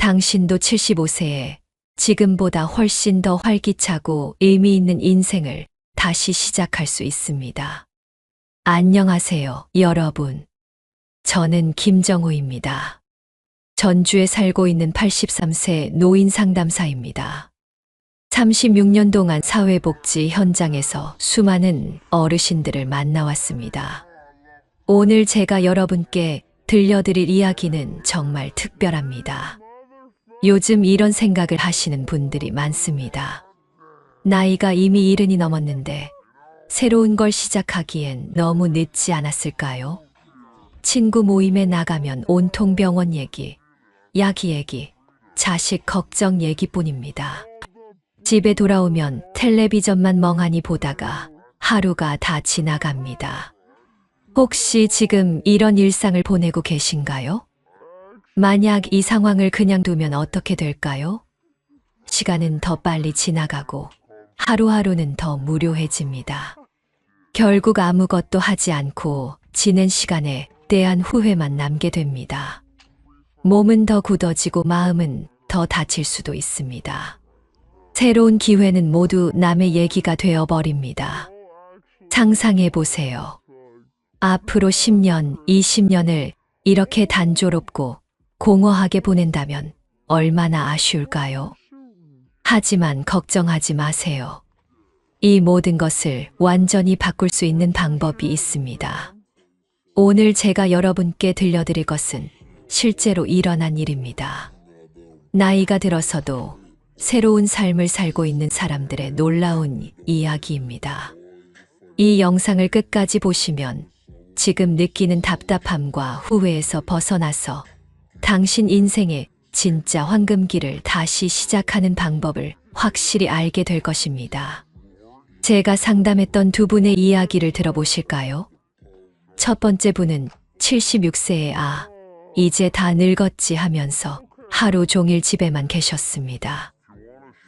당신도 75세에 지금보다 훨씬 더 활기차고 의미 있는 인생을 다시 시작할 수 있습니다. 안녕하세요, 여러분. 저는 김정호입니다. 전주에 살고 있는 83세 노인 상담사입니다. 36년 동안 사회복지 현장에서 수많은 어르신들을 만나왔습니다. 오늘 제가 여러분께 들려드릴 이야기는 정말 특별합니다. 요즘 이런 생각을 하시는 분들이 많습니다. 나이가 이미 70이 넘었는데 새로운 걸 시작하기엔 너무 늦지 않았을까요? 친구 모임에 나가면 온통 병원 얘기, 약 얘기, 자식 걱정 얘기뿐입니다. 집에 돌아오면 텔레비전만 멍하니 보다가 하루가 다 지나갑니다. 혹시 지금 이런 일상을 보내고 계신가요? 만약 이 상황을 그냥 두면 어떻게 될까요? 시간은 더 빨리 지나가고 하루하루는 더 무료해집니다. 결국 아무것도 하지 않고 지낸 시간에 대한 후회만 남게 됩니다. 몸은 더 굳어지고 마음은 더 다칠 수도 있습니다. 새로운 기회는 모두 남의 얘기가 되어버립니다. 상상해 보세요. 앞으로 10년, 20년을 이렇게 단조롭고 공허하게 보낸다면 얼마나 아쉬울까요? 하지만 걱정하지 마세요. 이 모든 것을 완전히 바꿀 수 있는 방법이 있습니다. 오늘 제가 여러분께 들려드릴 것은 실제로 일어난 일입니다. 나이가 들어서도 새로운 삶을 살고 있는 사람들의 놀라운 이야기입니다. 이 영상을 끝까지 보시면 지금 느끼는 답답함과 후회에서 벗어나서 당신 인생의 진짜 황금기를 다시 시작하는 방법을 확실히 알게 될 것입니다. 제가 상담했던 두 분의 이야기를 들어보실까요? 첫 번째 분은 76세에 이제 다 늙었지 하면서 하루 종일 집에만 계셨습니다.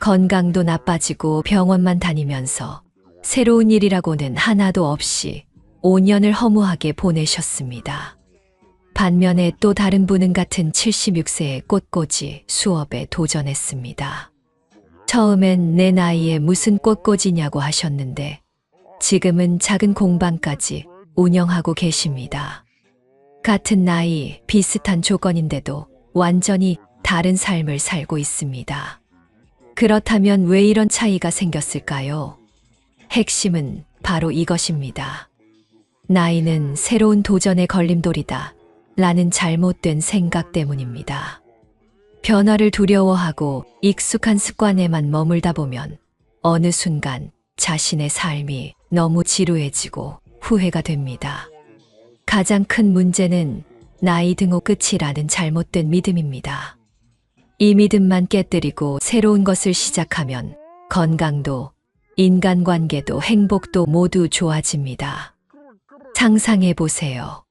건강도 나빠지고 병원만 다니면서 새로운 일이라고는 하나도 없이 5년을 허무하게 보내셨습니다. 반면에 또 다른 분은 같은 76세의 꽃꽂이 수업에 도전했습니다. 처음엔 내 나이에 무슨 꽃꽂이냐고 하셨는데 지금은 작은 공방까지 운영하고 계십니다. 같은 나이, 비슷한 조건인데도 완전히 다른 삶을 살고 있습니다. 그렇다면 왜 이런 차이가 생겼을까요? 핵심은 바로 이것입니다. 나이는 새로운 도전의 걸림돌이다 라는 잘못된 생각 때문입니다. 변화를 두려워하고 익숙한 습관에만 머물다 보면 어느 순간 자신의 삶이 너무 지루해지고 후회가 됩니다. 가장 큰 문제는 나이 등호 끝이라는 잘못된 믿음입니다. 이 믿음만 깨뜨리고 새로운 것을 시작하면 건강도, 인간관계도, 행복도 모두 좋아집니다. 상상해 보세요.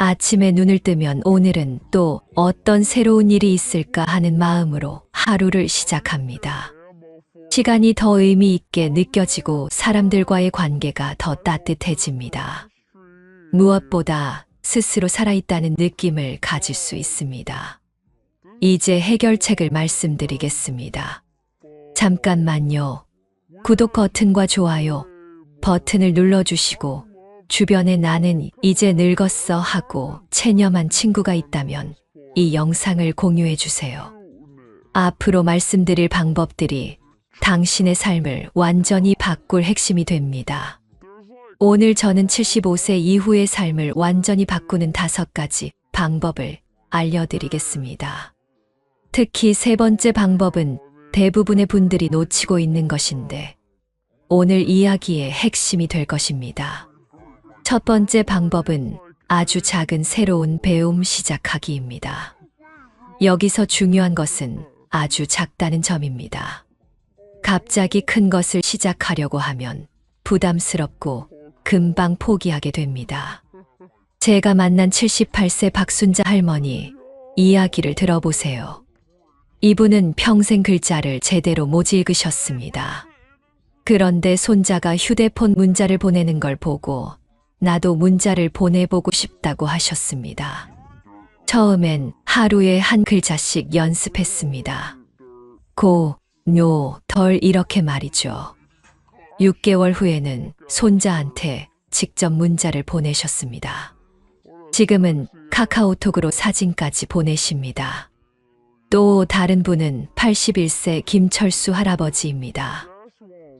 아침에 눈을 뜨면 오늘은 또 어떤 새로운 일이 있을까 하는 마음으로 하루를 시작합니다. 시간이 더 의미 있게 느껴지고 사람들과의 관계가 더 따뜻해집니다. 무엇보다 스스로 살아있다는 느낌을 가질 수 있습니다. 이제 해결책을 말씀드리겠습니다. 잠깐만요. 구독 버튼과 좋아요 버튼을 눌러주시고 주변에 나는 이제 늙었어 하고 체념한 친구가 있다면 이 영상을 공유해 주세요. 앞으로 말씀드릴 방법들이 당신의 삶을 완전히 바꿀 핵심이 됩니다. 오늘 저는 75세 이후의 삶을 완전히 바꾸는 5가지 방법을 알려드리겠습니다. 특히 세 번째 방법은 대부분의 분들이 놓치고 있는 것인데 오늘 이야기의 핵심이 될 것입니다. 첫 번째 방법은 아주 작은 새로운 배움 시작하기입니다. 여기서 중요한 것은 아주 작다는 점입니다. 갑자기 큰 것을 시작하려고 하면 부담스럽고 금방 포기하게 됩니다. 제가 만난 78세 박순자 할머니 이야기를 들어보세요. 이분은 평생 글자를 제대로 못 읽으셨습니다. 그런데 손자가 휴대폰 문자를 보내는 걸 보고 나도 문자를 보내보고 싶다고 하셨습니다. 처음엔 하루에 한 글자씩 연습했습니다. 고, 뇨, 덜 이렇게 말이죠. 6개월 후에는 손자한테 직접 문자를 보내셨습니다. 지금은 카카오톡으로 사진까지 보내십니다. 또 다른 분은 81세 김철수 할아버지입니다.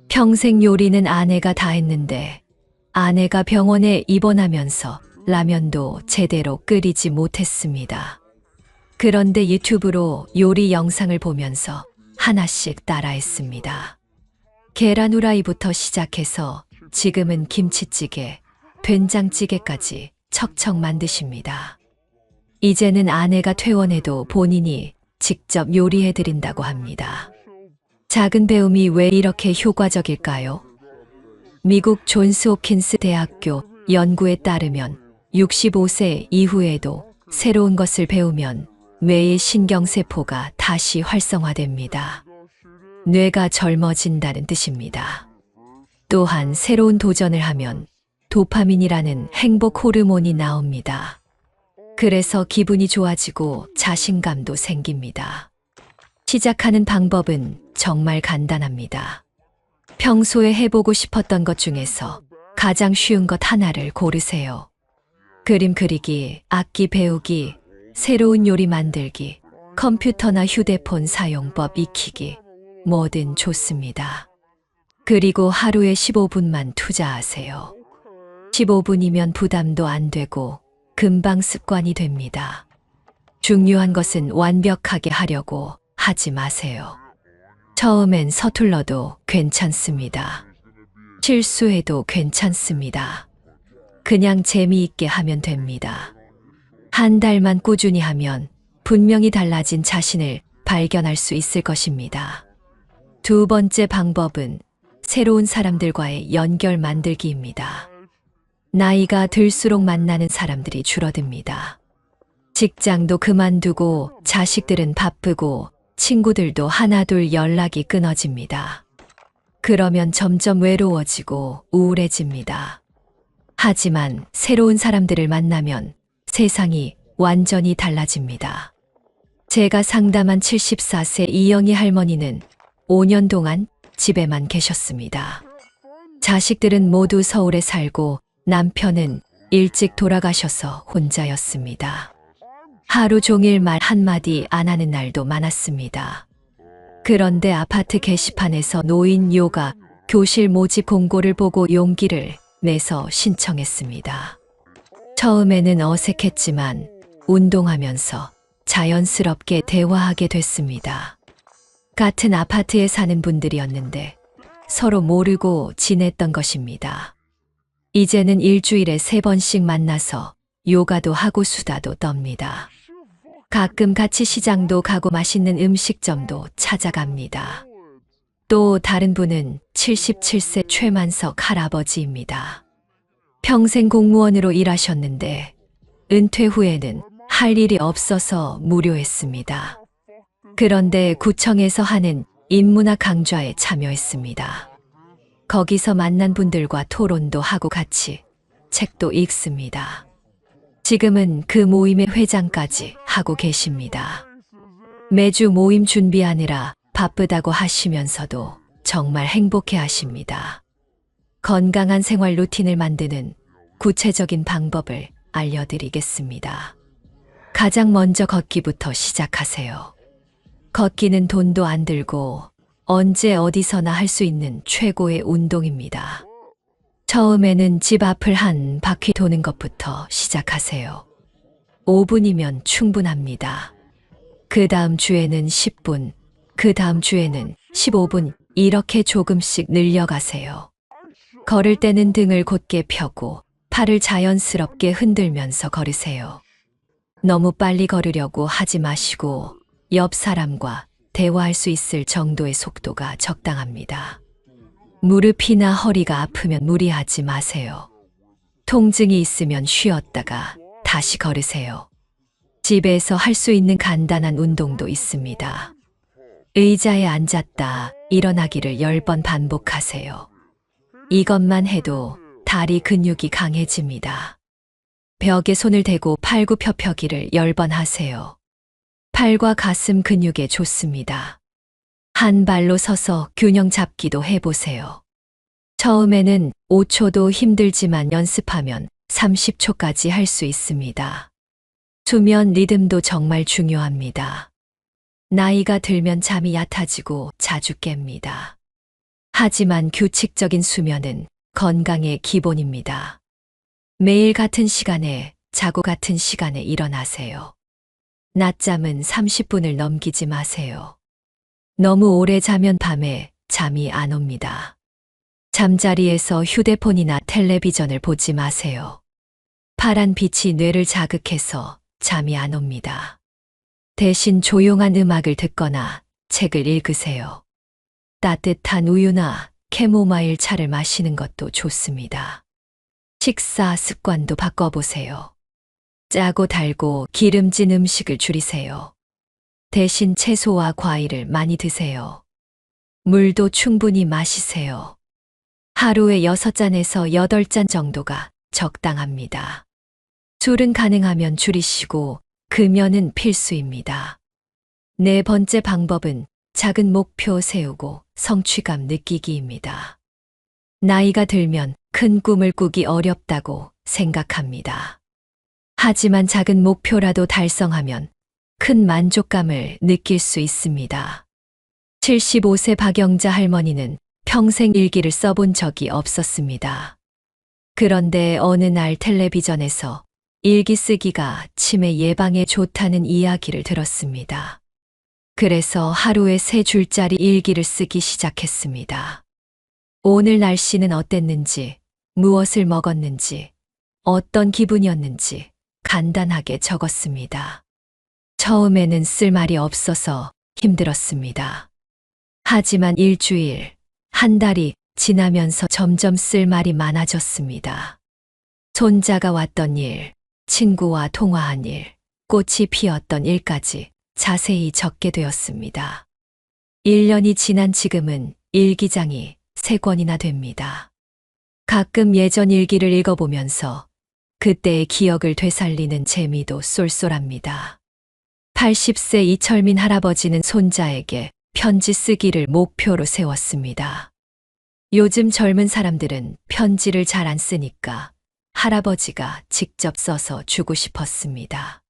평생 요리는 아내가 다 했는데 아내가 병원에 입원하면서 라면도 제대로 끓이지 못했습니다. 그런데 유튜브로 요리 영상을 보면서 하나씩 따라했습니다. 계란 후라이부터 시작해서 지금은 김치찌개, 된장찌개까지 척척 만드십니다. 이제는 아내가 퇴원해도 본인이 직접 요리해드린다고 합니다. 작은 배움이 왜 이렇게 효과적일까요? 미국 존스 홉킨스 대학교 연구에 따르면 65세 이후에도 새로운 것을 배우면 뇌의 신경세포가 다시 활성화됩니다. 뇌가 젊어진다는 뜻입니다. 또한 새로운 도전을 하면 도파민이라는 행복 호르몬이 나옵니다. 그래서 기분이 좋아지고 자신감도 생깁니다. 시작하는 방법은 정말 간단합니다. 평소에 해보고 싶었던 것 중에서 가장 쉬운 것 하나를 고르세요. 그림 그리기, 악기 배우기, 새로운 요리 만들기, 컴퓨터나 휴대폰 사용법 익히기, 뭐든 좋습니다. 그리고 하루에 15분만 투자하세요. 15분이면 부담도 안 되고 금방 습관이 됩니다. 중요한 것은 완벽하게 하려고 하지 마세요. 처음엔 서툴러도 괜찮습니다. 실수해도 괜찮습니다. 그냥 재미있게 하면 됩니다. 한 달만 꾸준히 하면 분명히 달라진 자신을 발견할 수 있을 것입니다. 두 번째 방법은 새로운 사람들과의 연결 만들기입니다. 나이가 들수록 만나는 사람들이 줄어듭니다. 직장도 그만두고 자식들은 바쁘고 친구들도 하나둘 연락이 끊어집니다. 그러면 점점 외로워지고 우울해집니다. 하지만 새로운 사람들을 만나면 세상이 완전히 달라집니다. 제가 상담한 74세 이영희 할머니는 5년 동안 집에만 계셨습니다. 자식들은 모두 서울에 살고 남편은 일찍 돌아가셔서 혼자였습니다. 하루 종일 말 한마디 안 하는 날도 많았습니다. 그런데 아파트 게시판에서 노인 요가 교실 모집 공고를 보고 용기를 내서 신청했습니다. 처음에는 어색했지만 운동하면서 자연스럽게 대화하게 됐습니다. 같은 아파트에 사는 분들이었는데 서로 모르고 지냈던 것입니다. 이제는 일주일에 3번씩 만나서 요가도 하고 수다도 떱니다. 가끔 같이 시장도 가고 맛있는 음식점도 찾아갑니다. 또 다른 분은 77세 최만석 할아버지입니다. 평생 공무원으로 일하셨는데 은퇴 후에는 할 일이 없어서 무료했습니다. 그런데 구청에서 하는 인문학 강좌에 참여했습니다. 거기서 만난 분들과 토론도 하고 같이 책도 읽습니다. 지금은 그 모임의 회장까지 하고 계십니다. 매주 모임 준비하느라 바쁘다고 하시면서도 정말 행복해 하십니다. 건강한 생활 루틴을 만드는 구체적인 방법을 알려드리겠습니다. 가장 먼저 걷기부터 시작하세요. 걷기는 돈도 안 들고 언제 어디서나 할 수 있는 최고의 운동입니다. 처음에는 집 앞을 한 바퀴 도는 것부터 시작하세요. 5분이면 충분합니다. 그 다음 주에는 10분, 그 다음 주에는 15분 이렇게 조금씩 늘려가세요. 걸을 때는 등을 곧게 펴고 팔을 자연스럽게 흔들면서 걸으세요. 너무 빨리 걸으려고 하지 마시고 옆 사람과 대화할 수 있을 정도의 속도가 적당합니다. 무릎이나 허리가 아프면 무리하지 마세요. 통증이 있으면 쉬었다가 다시 걸으세요. 집에서 할 수 있는 간단한 운동도 있습니다. 의자에 앉았다 일어나기를 10번 반복하세요. 이것만 해도 다리 근육이 강해집니다. 벽에 손을 대고 팔굽혀펴기를 10번 하세요. 팔과 가슴 근육에 좋습니다. 한 발로 서서 균형 잡기도 해보세요. 처음에는 5초도 힘들지만 연습하면 30초까지 할 수 있습니다. 수면 리듬도 정말 중요합니다. 나이가 들면 잠이 얕아지고 자주 깹니다. 하지만 규칙적인 수면은 건강의 기본입니다. 매일 같은 시간에 자고 같은 시간에 일어나세요. 낮잠은 30분을 넘기지 마세요. 너무 오래 자면 밤에 잠이 안 옵니다. 잠자리에서 휴대폰이나 텔레비전을 보지 마세요. 파란 빛이 뇌를 자극해서 잠이 안 옵니다. 대신 조용한 음악을 듣거나 책을 읽으세요. 따뜻한 우유나 캐모마일 차를 마시는 것도 좋습니다. 식사 습관도 바꿔보세요. 짜고 달고 기름진 음식을 줄이세요. 대신 채소와 과일을 많이 드세요. 물도 충분히 마시세요. 하루에 6잔에서 8잔 정도가 적당합니다. 술은 가능하면 줄이시고 금연은 필수입니다. 네 번째 방법은 작은 목표 세우고 성취감 느끼기입니다. 나이가 들면 큰 꿈을 꾸기 어렵다고 생각합니다. 하지만 작은 목표라도 달성하면 큰 만족감을 느낄 수 있습니다. 75세 박영자 할머니는 평생 일기를 써본 적이 없었습니다. 그런데 어느 날 텔레비전에서 일기 쓰기가 치매 예방에 좋다는 이야기를 들었습니다. 그래서 하루에 3줄짜리 일기를 쓰기 시작했습니다. 오늘 날씨는 어땠는지, 무엇을 먹었는지, 어떤 기분이었는지 간단하게 적었습니다. 처음에는 쓸 말이 없어서 힘들었습니다. 하지만 일주일, 한 달이 지나면서 점점 쓸 말이 많아졌습니다. 손자가 왔던 일, 친구와 통화한 일, 꽃이 피었던 일까지 자세히 적게 되었습니다. 1년이 지난 지금은 일기장이 3권이나 됩니다. 가끔 예전 일기를 읽어보면서 그때의 기억을 되살리는 재미도 쏠쏠합니다. 80세 이철민 할아버지는 손자에게 편지 쓰기를 목표로 세웠습니다. 요즘 젊은 사람들은 편지를 잘 안 쓰니까 할아버지가 직접 써서 주고 싶었습니다.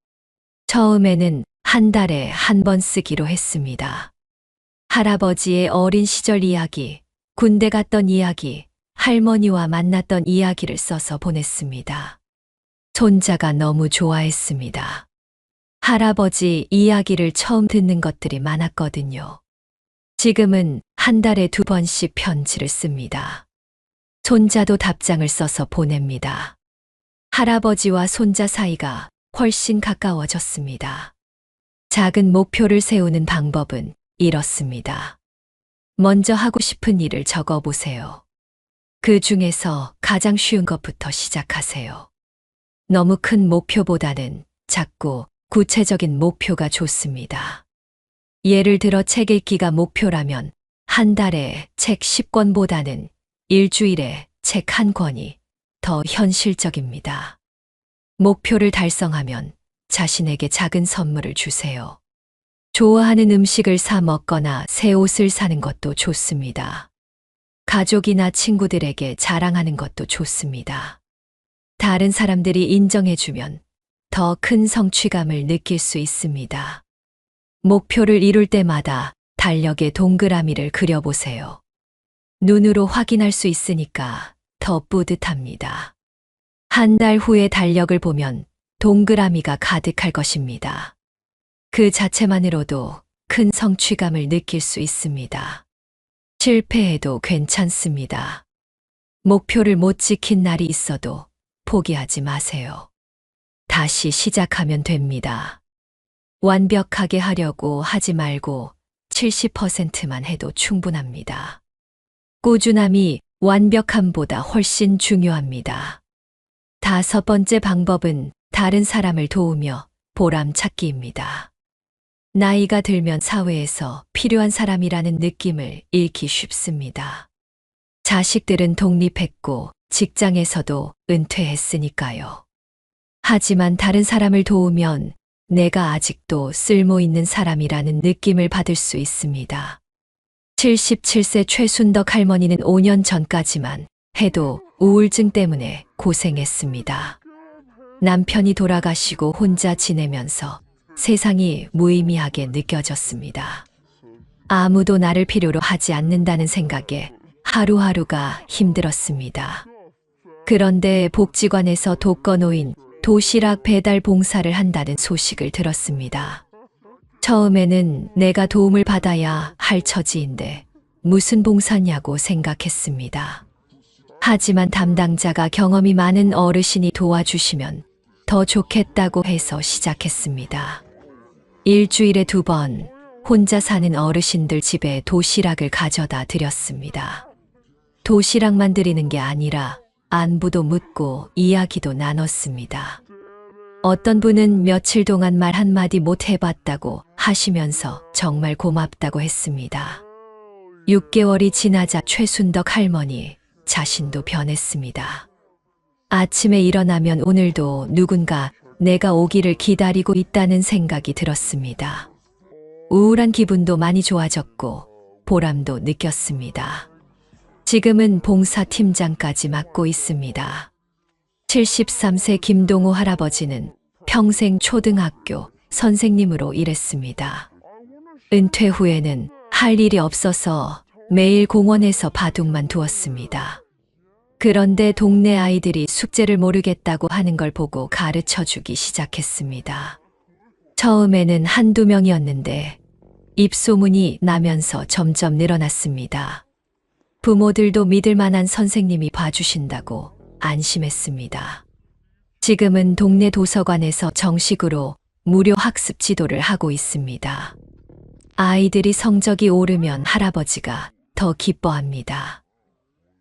처음에는 한 달에 1번 쓰기로 했습니다. 할아버지의 어린 시절 이야기, 군대 갔던 이야기, 할머니와 만났던 이야기를 써서 보냈습니다. 손자가 너무 좋아했습니다. 할아버지 이야기를 처음 듣는 것들이 많았거든요. 지금은 한 달에 2번씩 편지를 씁니다. 손자도 답장을 써서 보냅니다. 할아버지와 손자 사이가 훨씬 가까워졌습니다. 작은 목표를 세우는 방법은 이렇습니다. 먼저 하고 싶은 일을 적어보세요. 그 중에서 가장 쉬운 것부터 시작하세요. 너무 큰 목표보다는 작고 구체적인 목표가 좋습니다. 예를 들어 책 읽기가 목표라면 한 달에 책 10권보다는 일주일에 책 1권이 더 현실적입니다. 목표를 달성하면 자신에게 작은 선물을 주세요. 좋아하는 음식을 사 먹거나 새 옷을 사는 것도 좋습니다. 가족이나 친구들에게 자랑하는 것도 좋습니다. 다른 사람들이 인정해주면 더 큰 성취감을 느낄 수 있습니다. 목표를 이룰 때마다 달력에 동그라미를 그려보세요. 눈으로 확인할 수 있으니까 더 뿌듯합니다. 한 달 후에 달력을 보면 동그라미가 가득할 것입니다. 그 자체만으로도 큰 성취감을 느낄 수 있습니다. 실패해도 괜찮습니다. 목표를 못 지킨 날이 있어도 포기하지 마세요. 다시 시작하면 됩니다. 완벽하게 하려고 하지 말고 70%만 해도 충분합니다. 꾸준함이 완벽함보다 훨씬 중요합니다. 5번째 방법은 다른 사람을 도우며 보람 찾기입니다. 나이가 들면 사회에서 필요한 사람이라는 느낌을 잃기 쉽습니다. 자식들은 독립했고 직장에서도 은퇴했으니까요. 하지만 다른 사람을 도우면 내가 아직도 쓸모 있는 사람이라는 느낌을 받을 수 있습니다. 77세 최순덕 할머니는 5년 전까지만 해도 우울증 때문에 고생했습니다. 남편이 돌아가시고 혼자 지내면서 세상이 무의미하게 느껴졌습니다. 아무도 나를 필요로 하지 않는다는 생각에 하루하루가 힘들었습니다. 그런데 복지관에서 독거노인 도시락 배달 봉사를 한다는 소식을 들었습니다. 처음에는 내가 도움을 받아야 할 처지인데 무슨 봉사냐고 생각했습니다. 하지만 담당자가 경험이 많은 어르신이 도와주시면 더 좋겠다고 해서 시작했습니다. 일주일에 2번 혼자 사는 어르신들 집에 도시락을 가져다 드렸습니다. 도시락만 드리는 게 아니라 안부도 묻고 이야기도 나눴습니다. 어떤 분은 며칠 동안 말 한마디 못 해봤다고 하시면서 정말 고맙다고 했습니다. 6개월이 지나자 최순덕 할머니 자신도 변했습니다. 아침에 일어나면 오늘도 누군가 내가 오기를 기다리고 있다는 생각이 들었습니다. 우울한 기분도 많이 좋아졌고 보람도 느꼈습니다. 지금은 봉사팀장까지 맡고 있습니다. 73세 김동호 할아버지는 평생 초등학교 선생님으로 일했습니다. 은퇴 후에는 할 일이 없어서 매일 공원에서 바둑만 두었습니다. 그런데 동네 아이들이 숙제를 모르겠다고 하는 걸 보고 가르쳐 주기 시작했습니다. 처음에는 한두 명이었는데 입소문이 나면서 점점 늘어났습니다. 부모들도 믿을 만한 선생님이 봐주신다고 안심했습니다. 지금은 동네 도서관에서 정식으로 무료 학습 지도를 하고 있습니다. 아이들이 성적이 오르면 할아버지가 더 기뻐합니다.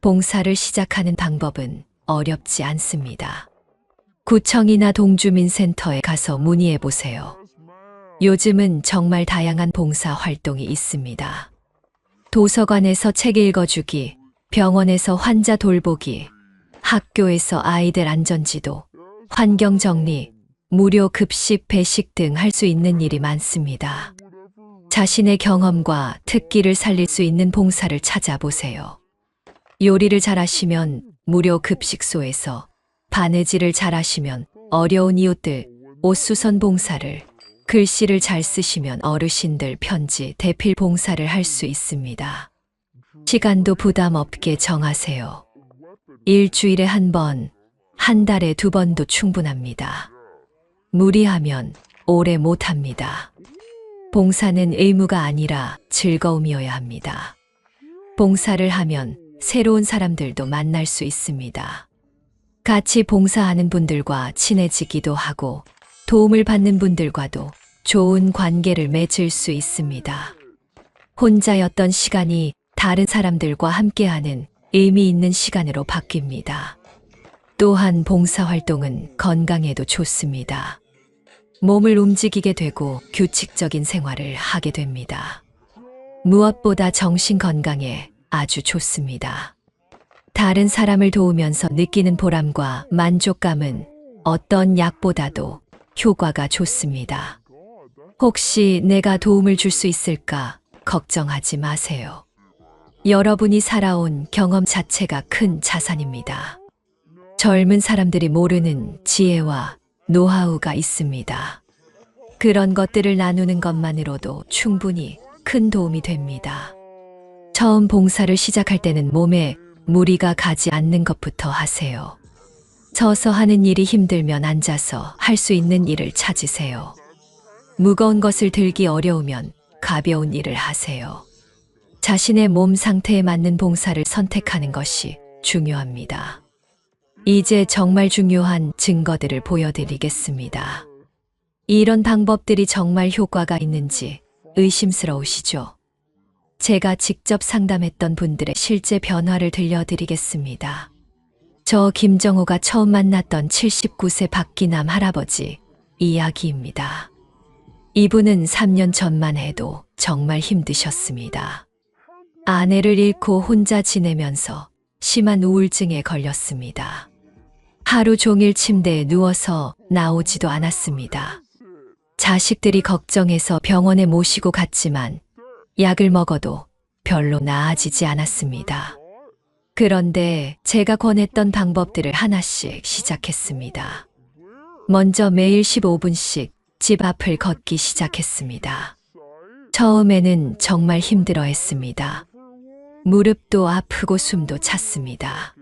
봉사를 시작하는 방법은 어렵지 않습니다. 구청이나 동주민센터에 가서 문의해 보세요. 요즘은 정말 다양한 봉사 활동이 있습니다. 도서관에서 책 읽어주기, 병원에서 환자 돌보기, 학교에서 아이들 안전지도, 환경정리, 무료 급식 배식 등 할 수 있는 일이 많습니다. 자신의 경험과 특기를 살릴 수 있는 봉사를 찾아보세요. 요리를 잘하시면 무료 급식소에서, 바느질을 잘하시면 어려운 이웃들 옷수선 봉사를, 글씨를 잘 쓰시면 어르신들 편지 대필 봉사를 할 수 있습니다. 시간도 부담 없게 정하세요. 일주일에 1번, 한 달에 2번도 충분합니다. 무리하면 오래 못합니다. 봉사는 의무가 아니라 즐거움이어야 합니다. 봉사를 하면 새로운 사람들도 만날 수 있습니다. 같이 봉사하는 분들과 친해지기도 하고 도움을 받는 분들과도 좋은 관계를 맺을 수 있습니다. 혼자였던 시간이 다른 사람들과 함께하는 의미 있는 시간으로 바뀝니다. 또한 봉사활동은 건강에도 좋습니다. 몸을 움직이게 되고 규칙적인 생활을 하게 됩니다. 무엇보다 정신 건강에 아주 좋습니다. 다른 사람을 도우면서 느끼는 보람과 만족감은 어떤 약보다도 효과가 좋습니다. 혹시 내가 도움을 줄 수 있을까 걱정하지 마세요. 여러분이 살아온 경험 자체가 큰 자산입니다. 젊은 사람들이 모르는 지혜와 노하우가 있습니다. 그런 것들을 나누는 것만으로도 충분히 큰 도움이 됩니다. 처음 봉사를 시작할 때는 몸에 무리가 가지 않는 것부터 하세요. 서서 하는 일이 힘들면 앉아서 할 수 있는 일을 찾으세요. 무거운 것을 들기 어려우면 가벼운 일을 하세요. 자신의 몸 상태에 맞는 봉사를 선택하는 것이 중요합니다. 이제 정말 중요한 증거들을 보여드리겠습니다. 이런 방법들이 정말 효과가 있는지 의심스러우시죠? 제가 직접 상담했던 분들의 실제 변화를 들려드리겠습니다. 저 김정호가 처음 만났던 79세 박기남 할아버지 이야기입니다. 이분은 3년 전만 해도 정말 힘드셨습니다. 아내를 잃고 혼자 지내면서 심한 우울증에 걸렸습니다. 하루 종일 침대에 누워서 나오지도 않았습니다. 자식들이 걱정해서 병원에 모시고 갔지만 약을 먹어도 별로 나아지지 않았습니다. 그런데 제가 권했던 방법들을 하나씩 시작했습니다. 먼저 매일 15분씩 집 앞을 걷기 시작했습니다. 처음에는 정말 힘들어 했습니다. 무릎도 아프고 숨도 찼습니다.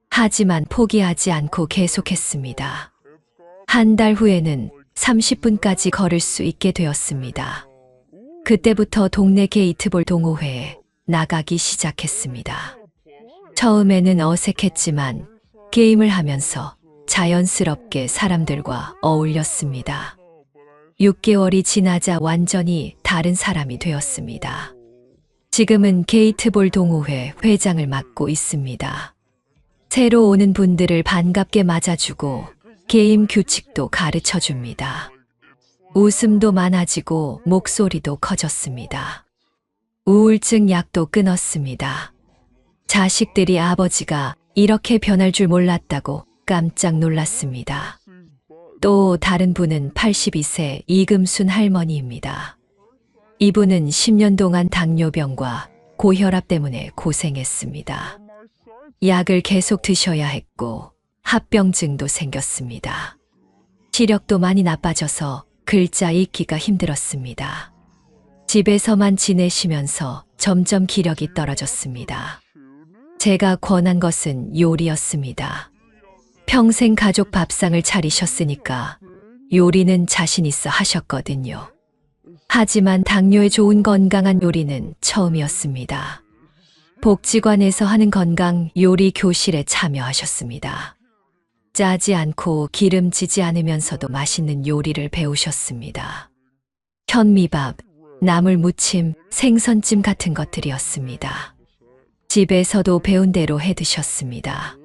하지만 포기하지 않고 계속했습니다. 한 달 후에는 30분까지 걸을 수 있게 되었습니다. 그때부터 동네 게이트볼 동호회에 나가기 시작했습니다. 처음에는 어색했지만 게임을 하면서 자연스럽게 사람들과 어울렸습니다. 6개월이 지나자 완전히 다른 사람이 되었습니다. 지금은 게이트볼 동호회 회장을 맡고 있습니다. 새로 오는 분들을 반갑게 맞아주고 게임 규칙도 가르쳐 줍니다. 웃음도 많아지고 목소리도 커졌습니다. 우울증 약도 끊었습니다. 자식들이 아버지가 이렇게 변할 줄 몰랐다고 깜짝 놀랐습니다. 또 다른 분은 82세 이금순 할머니입니다. 이분은 10년 동안 당뇨병과 고혈압 때문에 고생했습니다. 약을 계속 드셔야 했고 합병증도 생겼습니다. 시력도 많이 나빠져서 글자 읽기가 힘들었습니다. 집에서만 지내시면서 점점 기력이 떨어졌습니다. 제가 권한 것은 요리였습니다. 평생 가족 밥상을 차리셨으니까 요리는 자신 있어 하셨거든요. 하지만 당뇨에 좋은 건강한 요리는 처음이었습니다. 복지관에서 하는 건강 요리 교실에 참여하셨습니다. 짜지 않고 기름지지 않으면서도 맛있는 요리를 배우셨습니다. 현미밥, 나물무침, 생선찜 같은 것들이었습니다. 집에서도 배운 대로 해 드셨습니다.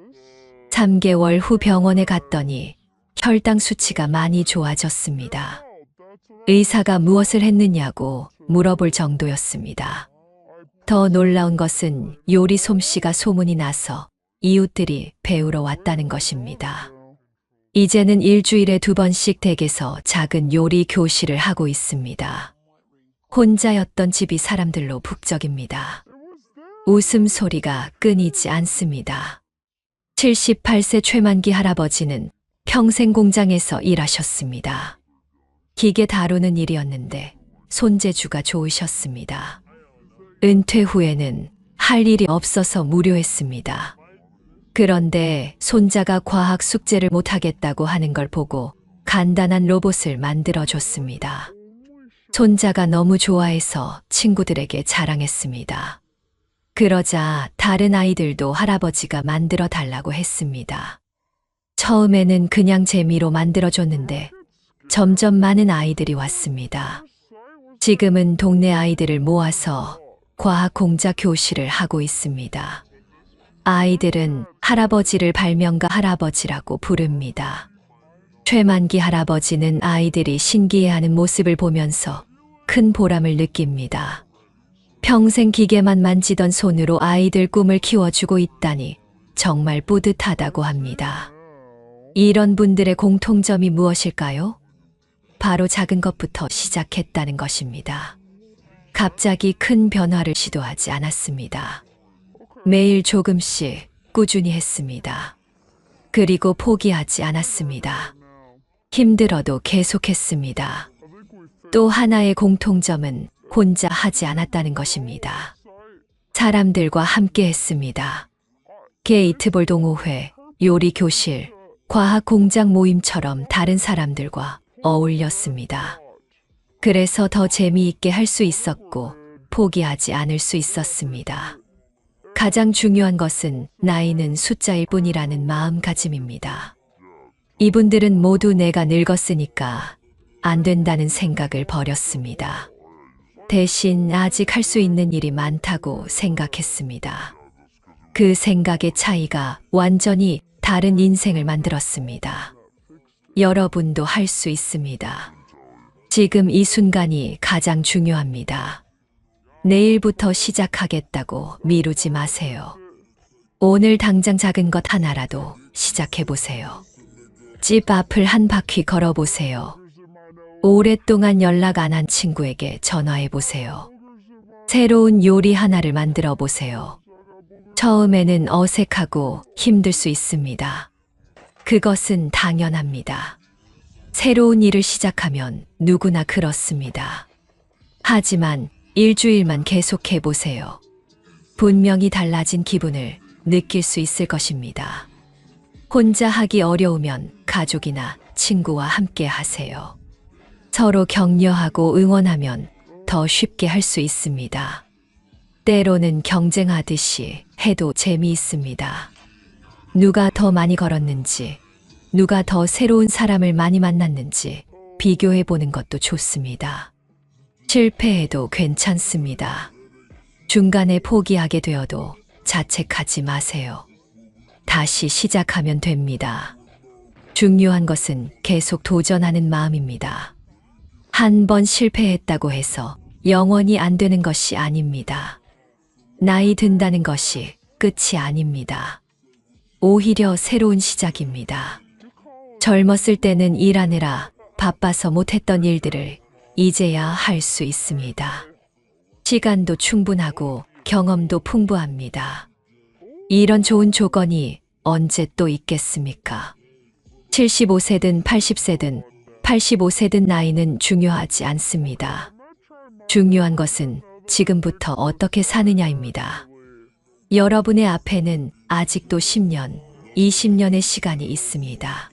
3개월 후 병원에 갔더니 혈당 수치가 많이 좋아졌습니다. 의사가 무엇을 했느냐고 물어볼 정도였습니다. 더 놀라운 것은 요리 솜씨가 소문이 나서 이웃들이 배우러 왔다는 것입니다. 이제는 일주일에 2번씩 댁에서 작은 요리 교실을 하고 있습니다. 혼자였던 집이 사람들로 북적입니다. 웃음소리가 끊이지 않습니다. 78세 최만기 할아버지는 평생 공장에서 일하셨습니다. 기계 다루는 일이었는데 손재주가 좋으셨습니다. 은퇴 후에는 할 일이 없어서 무료했습니다. 그런데 손자가 과학 숙제를 못하겠다고 하는 걸 보고 간단한 로봇을 만들어줬습니다. 손자가 너무 좋아해서 친구들에게 자랑했습니다. 그러자 다른 아이들도 할아버지가 만들어 달라고 했습니다. 처음에는 그냥 재미로 만들어줬는데 점점 많은 아이들이 왔습니다. 지금은 동네 아이들을 모아서 과학 공자 교실을 하고 있습니다. 아이들은 할아버지를 발명가 할아버지라고 부릅니다. 최만기 할아버지는 아이들이 신기해하는 모습을 보면서 큰 보람을 느낍니다. 평생 기계만 만지던 손으로 아이들 꿈을 키워주고 있다니 정말 뿌듯하다고 합니다. 이런 분들의 공통점이 무엇일까요? 바로 작은 것부터 시작했다는 것입니다. 갑자기 큰 변화를 시도하지 않았습니다. 매일 조금씩 꾸준히 했습니다. 그리고 포기하지 않았습니다. 힘들어도 계속했습니다. 또 하나의 공통점은 혼자 하지 않았다는 것입니다. 사람들과 함께 했습니다. 게이트볼 동호회, 요리 교실, 과학 공장 모임처럼 다른 사람들과 어울렸습니다. 그래서 더 재미있게 할 수 있었고 포기하지 않을 수 있었습니다. 가장 중요한 것은 나이는 숫자일 뿐이라는 마음가짐입니다. 이분들은 모두 내가 늙었으니까 안 된다는 생각을 버렸습니다. 대신 아직 할 수 있는 일이 많다고 생각했습니다. 그 생각의 차이가 완전히 다른 인생을 만들었습니다. 여러분도 할 수 있습니다. 지금 이 순간이 가장 중요합니다. 내일부터 시작하겠다고 미루지 마세요. 오늘 당장 작은 것 하나라도 시작해 보세요. 집 앞을 한 바퀴 걸어 보세요. 오랫동안 연락 안 한 친구에게 전화해 보세요. 새로운 요리 하나를 만들어 보세요. 처음에는 어색하고 힘들 수 있습니다. 그것은 당연합니다. 새로운 일을 시작하면 누구나 그렇습니다. 하지만 일주일만 계속해 보세요. 분명히 달라진 기분을 느낄 수 있을 것입니다. 혼자 하기 어려우면 가족이나 친구와 함께 하세요. 서로 격려하고 응원하면 더 쉽게 할 수 있습니다. 때로는 경쟁하듯이 해도 재미있습니다. 누가 더 많이 걸었는지, 누가 더 새로운 사람을 많이 만났는지 비교해 보는 것도 좋습니다. 실패해도 괜찮습니다. 중간에 포기하게 되어도 자책하지 마세요. 다시 시작하면 됩니다. 중요한 것은 계속 도전하는 마음입니다. 한 번 실패했다고 해서 영원히 안 되는 것이 아닙니다. 나이 든다는 것이 끝이 아닙니다. 오히려 새로운 시작입니다. 젊었을 때는 일하느라 바빠서 못했던 일들을 이제야 할 수 있습니다. 시간도 충분하고 경험도 풍부합니다. 이런 좋은 조건이 언제 또 있겠습니까? 75세든 80세든 85세든 나이는 중요하지 않습니다. 중요한 것은 지금부터 어떻게 사느냐입니다. 여러분의 앞에는 아직도 10년, 20년의 시간이 있습니다.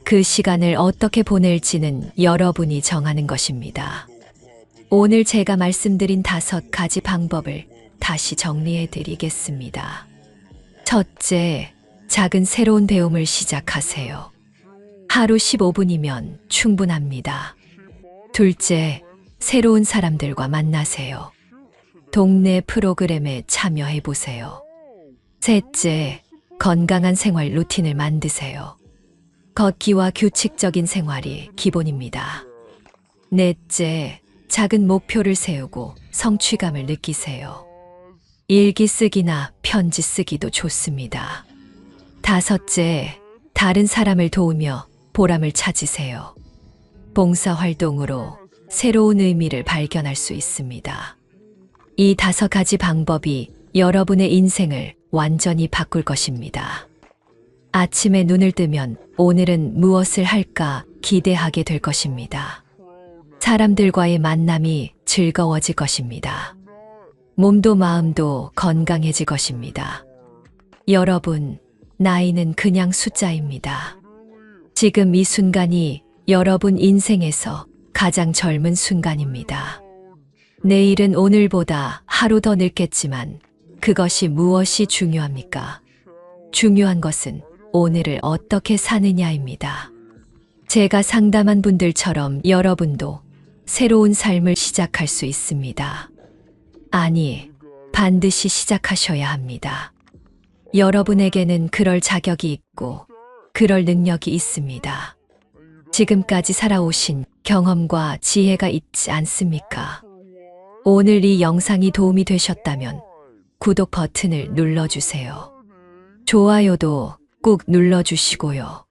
그 시간을 어떻게 보낼지는 여러분이 정하는 것입니다. 오늘 제가 말씀드린 5가지 방법을 다시 정리해 드리겠습니다. 첫째, 작은 새로운 배움을 시작하세요. 하루 15분이면 충분합니다. 둘째, 새로운 사람들과 만나세요. 동네 프로그램에 참여해 보세요. 셋째, 건강한 생활 루틴을 만드세요. 걷기와 규칙적인 생활이 기본입니다. 넷째, 작은 목표를 세우고 성취감을 느끼세요. 일기 쓰기나 편지 쓰기도 좋습니다. 다섯째, 다른 사람을 도우며 보람을 찾으세요. 봉사활동으로 새로운 의미를 발견할 수 있습니다. 이 5가지 방법이 여러분의 인생을 완전히 바꿀 것입니다. 아침에 눈을 뜨면 오늘은 무엇을 할까 기대하게 될 것입니다. 사람들과의 만남이 즐거워질 것입니다. 몸도 마음도 건강해질 것입니다. 여러분, 나이는 그냥 숫자입니다. 지금 이 순간이 여러분 인생에서 가장 젊은 순간입니다. 내일은 오늘보다 하루 더 늙겠지만 그것이 무엇이 중요합니까? 중요한 것은 오늘을 어떻게 사느냐입니다. 제가 상담한 분들처럼 여러분도 새로운 삶을 시작할 수 있습니다. 아니, 반드시 시작하셔야 합니다. 여러분에게는 그럴 자격이 있고 그럴 능력이 있습니다. 지금까지 살아오신 경험과 지혜가 있지 않습니까? 오늘 이 영상이 도움이 되셨다면 구독 버튼을 눌러주세요. 좋아요도 꾹 눌러주시고요.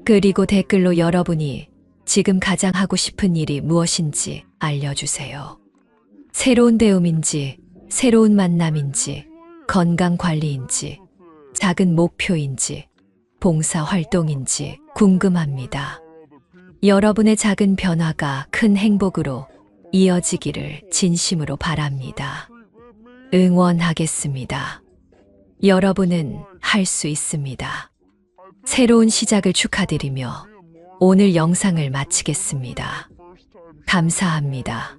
그리고 댓글로 여러분이 지금 가장 하고 싶은 일이 무엇인지 알려주세요. 새로운 배움인지, 새로운 만남인지, 건강관리인지, 작은 목표인지, 봉사활동인지 궁금합니다. 여러분의 작은 변화가 큰 행복으로 이어지기를 진심으로 바랍니다. 응원하겠습니다. 여러분은 할 수 있습니다. 새로운 시작을 축하드리며 오늘 영상을 마치겠습니다. 감사합니다.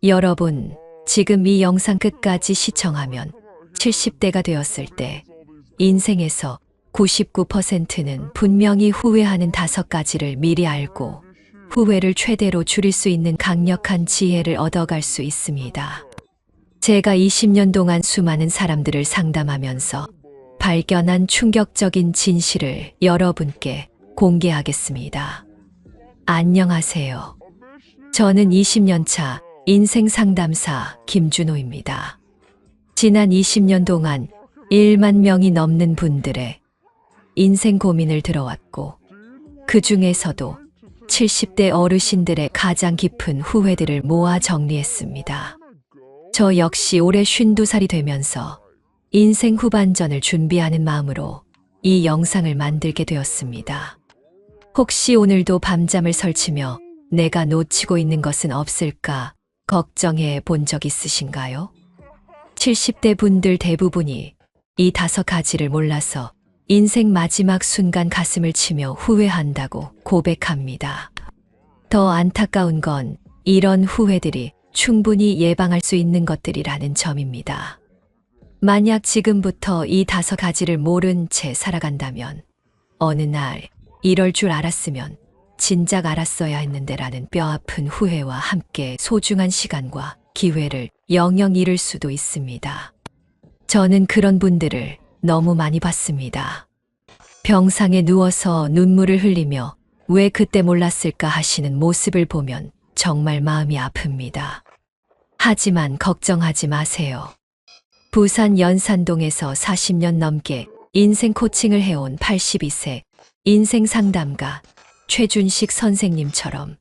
여러분, 지금 이 영상 끝까지 시청하면 70대가 되었을 때 인생에서 99%는 분명히 후회하는 5가지를 미리 알고 후회를 최대로 줄일 수 있는 강력한 지혜를 얻어갈 수 있습니다. 제가 20년 동안 수많은 사람들을 상담하면서 발견한 충격적인 진실을 여러분께 공개하겠습니다. 안녕하세요. 저는 20년 차 인생 상담사 김준호입니다. 지난 20년 동안 1만 명이 넘는 분들의 인생 고민을 들어왔고 그 중에서도 70대 어르신들의 가장 깊은 후회들을 모아 정리했습니다. 저 역시 올해 52살이 되면서 인생 후반전을 준비하는 마음으로 이 영상을 만들게 되었습니다. 혹시 오늘도 밤잠을 설치며 내가 놓치고 있는 것은 없을까 걱정해 본 적 있으신가요? 70대 분들 대부분이 이 5가지를 몰라서 인생 마지막 순간 가슴을 치며 후회한다고 고백합니다. 더 안타까운 건 이런 후회들이 충분히 예방할 수 있는 것들이라는 점입니다. 만약 지금부터 이 5가지를 모른 채 살아간다면 어느 날 이럴 줄 알았으면 진작 알았어야 했는데라는 뼈아픈 후회와 함께 소중한 시간과 기회를 영영 잃을 수도 있습니다. 저는 그런 분들을 너무 많이 봤습니다. 병상에 누워서 눈물을 흘리며 왜 그때 몰랐을까 하시는 모습을 보면 정말 마음이 아픕니다. 하지만 걱정하지 마세요. 부산 연산동에서 40년 넘게 인생 코칭을 해온 82세 인생 상담가 최준식 선생님처럼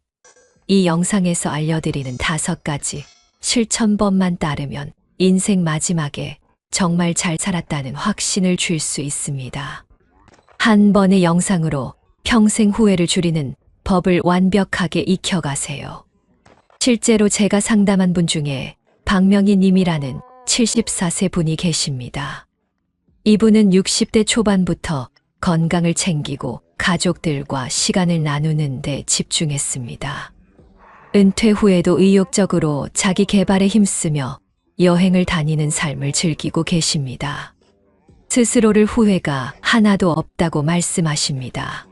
이 영상에서 알려드리는 5가지 실천법만 따르면 인생 마지막에 정말 잘 살았다는 확신을 줄 수 있습니다. 한 번의 영상으로 평생 후회를 줄이는 법을 완벽하게 익혀가세요. 실제로 제가 상담한 분 중에 박명희 님이라는 74세 분이 계십니다. 이분은 60대 초반부터 건강을 챙기고 가족들과 시간을 나누는 데 집중했습니다. 은퇴 후에도 의욕적으로 자기 개발에 힘쓰며 여행을 다니는 삶을 즐기고 계십니다. 스스로를 후회가 하나도 없다고 말씀하십니다.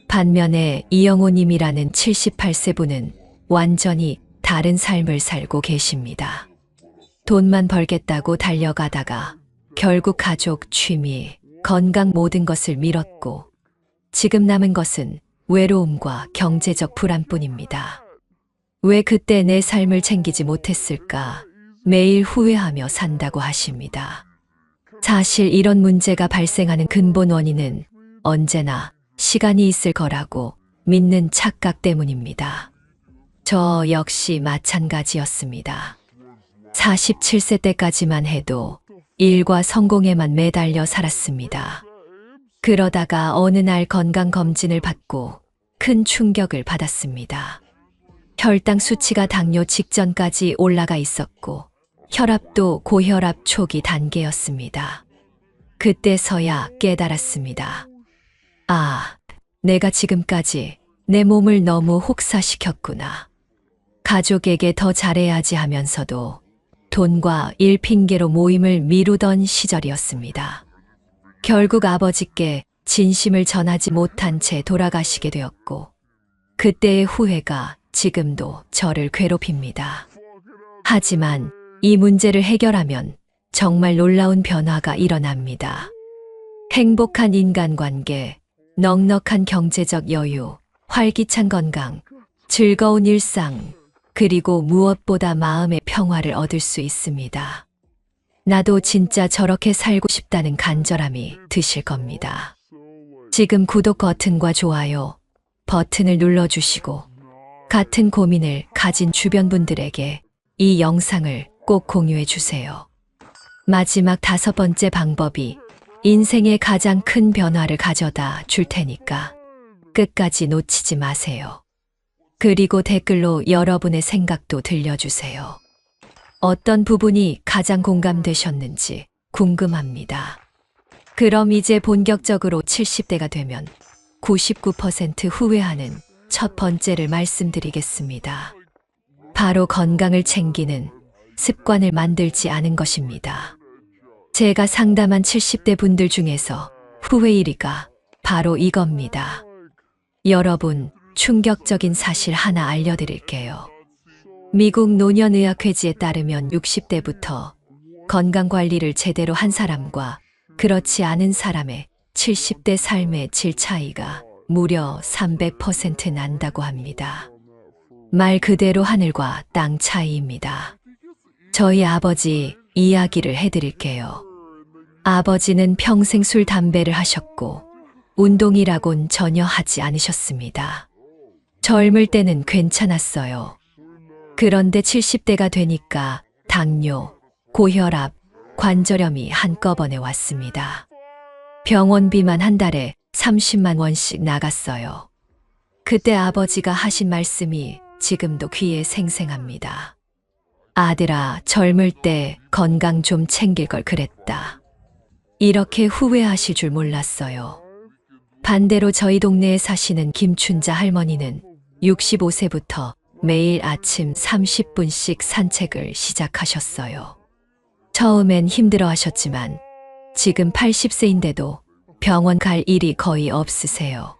반면에 이영호 님이라는 78세 분은 완전히 다른 삶을 살고 계십니다. 돈만 벌겠다고 달려가다가 결국 가족, 취미, 건강 모든 것을 밀었고 지금 남은 것은 외로움과 경제적 불안뿐입니다. 왜 그때 내 삶을 챙기지 못했을까? 매일 후회하며 산다고 하십니다. 사실 이런 문제가 발생하는 근본 원인은 언제나 시간이 있을 거라고 믿는 착각 때문입니다. 저 역시 마찬가지였습니다. 47세 때까지만 해도 일과 성공에만 매달려 살았습니다. 그러다가 어느 날 건강검진을 받고 큰 충격을 받았습니다. 혈당 수치가 당뇨 직전까지 올라가 있었고 혈압도 고혈압 초기 단계였습니다. 그때서야 깨달았습니다. 아, 내가 지금까지 내 몸을 너무 혹사시켰구나. 가족에게 더 잘해야지 하면서도 돈과 일 핑계로 모임을 미루던 시절이었습니다. 결국 아버지께 진심을 전하지 못한 채 돌아가시게 되었고 그때의 후회가 지금도 저를 괴롭힙니다. 하지만 이 문제를 해결하면 정말 놀라운 변화가 일어납니다. 행복한 인간관계, 넉넉한 경제적 여유, 활기찬 건강, 즐거운 일상, 그리고 무엇보다 마음의 평화를 얻을 수 있습니다. 나도 진짜 저렇게 살고 싶다는 간절함이 드실 겁니다. 지금 구독 버튼과 좋아요 버튼을 눌러주시고 같은 고민을 가진 주변 분들에게 이 영상을 꼭 공유해 주세요. 마지막 5번째 방법이 인생의 가장 큰 변화를 가져다 줄 테니까 끝까지 놓치지 마세요. 그리고 댓글로 여러분의 생각도 들려주세요. 어떤 부분이 가장 공감되셨는지 궁금합니다. 그럼 이제 본격적으로 70대가 되면 99% 후회하는 첫 번째를 말씀드리겠습니다. 바로 건강을 챙기는 습관을 만들지 않은 것입니다. 제가 상담한 70대 분들 중에서 후회 1위가 바로 이겁니다. 여러분, 충격적인 사실 하나 알려드릴게요. 미국 노년의학회지에 따르면 60대부터 건강관리를 제대로 한 사람과 그렇지 않은 사람의 70대 삶의 질 차이가 무려 300% 난다고 합니다. 말 그대로 하늘과 땅 차이입니다. 저희 아버지 이야기를 해드릴게요. 아버지는 평생 술, 담배를 하셨고 운동이라곤 전혀 하지 않으셨습니다. 젊을 때는 괜찮았어요. 그런데 70대가 되니까 당뇨, 고혈압, 관절염이 한꺼번에 왔습니다. 병원비만 한 달에 30만 원씩 나갔어요. 그때 아버지가 하신 말씀이 지금도 귀에 생생합니다. 아들아, 젊을 때 건강 좀 챙길 걸 그랬다. 이렇게 후회하실 줄 몰랐어요. 반대로 저희 동네에 사시는 김춘자 할머니는 65세부터 매일 아침 30분씩 산책을 시작하셨어요. 처음엔 힘들어 하셨지만 지금 80세인데도 병원 갈 일이 거의 없으세요.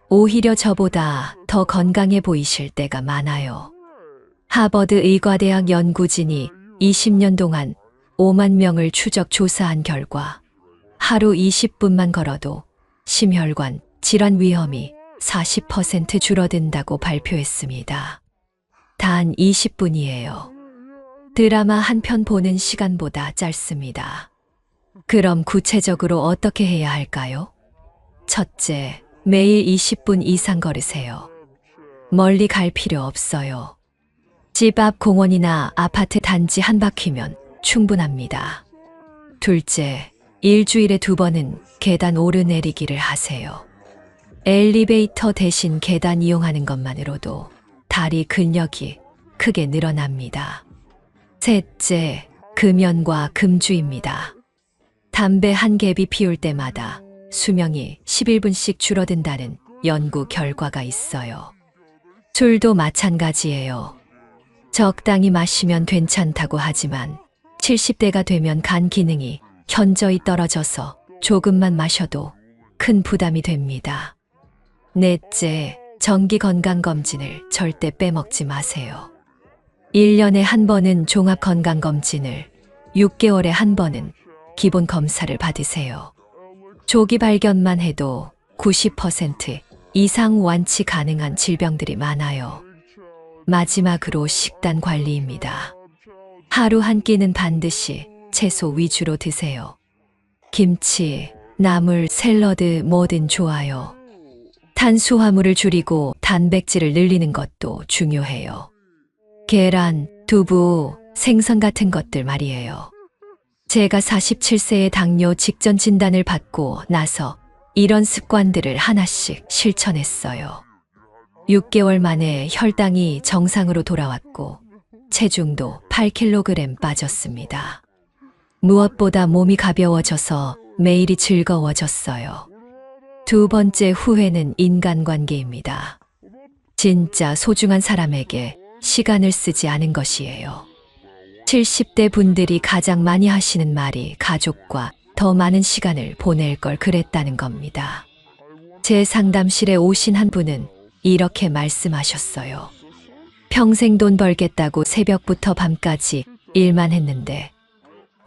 오히려 저보다 더 건강해 보이실 때가 많아요. 하버드 의과대학 연구진이 20년 동안 5만 명을 추적 조사한 결과 하루 20분만 걸어도 심혈관 질환 위험이 40% 줄어든다고 발표했습니다. 단 20분이에요. 드라마 한 편 보는 시간보다 짧습니다. 그럼 구체적으로 어떻게 해야 할까요? 첫째, 매일 20분 이상 걸으세요. 멀리 갈 필요 없어요. 집 앞 공원이나 아파트 단지 한 바퀴면 충분합니다. 둘째, 일주일에 2번은 계단 오르내리기를 하세요. 엘리베이터 대신 계단 이용하는 것만으로도 다리 근력이 크게 늘어납니다. 셋째, 금연과 금주입니다. 담배 한 갭이 피울 때마다 수명이 11분씩 줄어든다는 연구 결과가 있어요. 술도 마찬가지예요. 적당히 마시면 괜찮다고 하지만 70대가 되면 간 기능이 현저히 떨어져서 조금만 마셔도 큰 부담이 됩니다. 넷째, 정기 건강검진을 절대 빼먹지 마세요. 1년에 한 번은 종합건강검진을, 6개월에 한 번은 기본 검사를 받으세요. 조기 발견만 해도 90% 이상 완치 가능한 질병들이 많아요. 마지막으로 식단 관리입니다. 하루 한 끼는 반드시 채소 위주로 드세요. 김치, 나물, 샐러드 뭐든 좋아요. 탄수화물을 줄이고 단백질을 늘리는 것도 중요해요. 계란, 두부, 생선 같은 것들 말이에요. 제가 47세에 당뇨 직전 진단을 받고 나서 이런 습관들을 하나씩 실천했어요. 6개월 만에 혈당이 정상으로 돌아왔고 체중도 8kg 빠졌습니다. 무엇보다 몸이 가벼워져서 매일이 즐거워졌어요. 두 번째 후회는 인간관계입니다. 진짜 소중한 사람에게 시간을 쓰지 않은 것이에요. 70대 분들이 가장 많이 하시는 말이 가족과 더 많은 시간을 보낼 걸 그랬다는 겁니다. 제 상담실에 오신 한 분은 이렇게 말씀하셨어요. 평생 돈 벌겠다고 새벽부터 밤까지 일만 했는데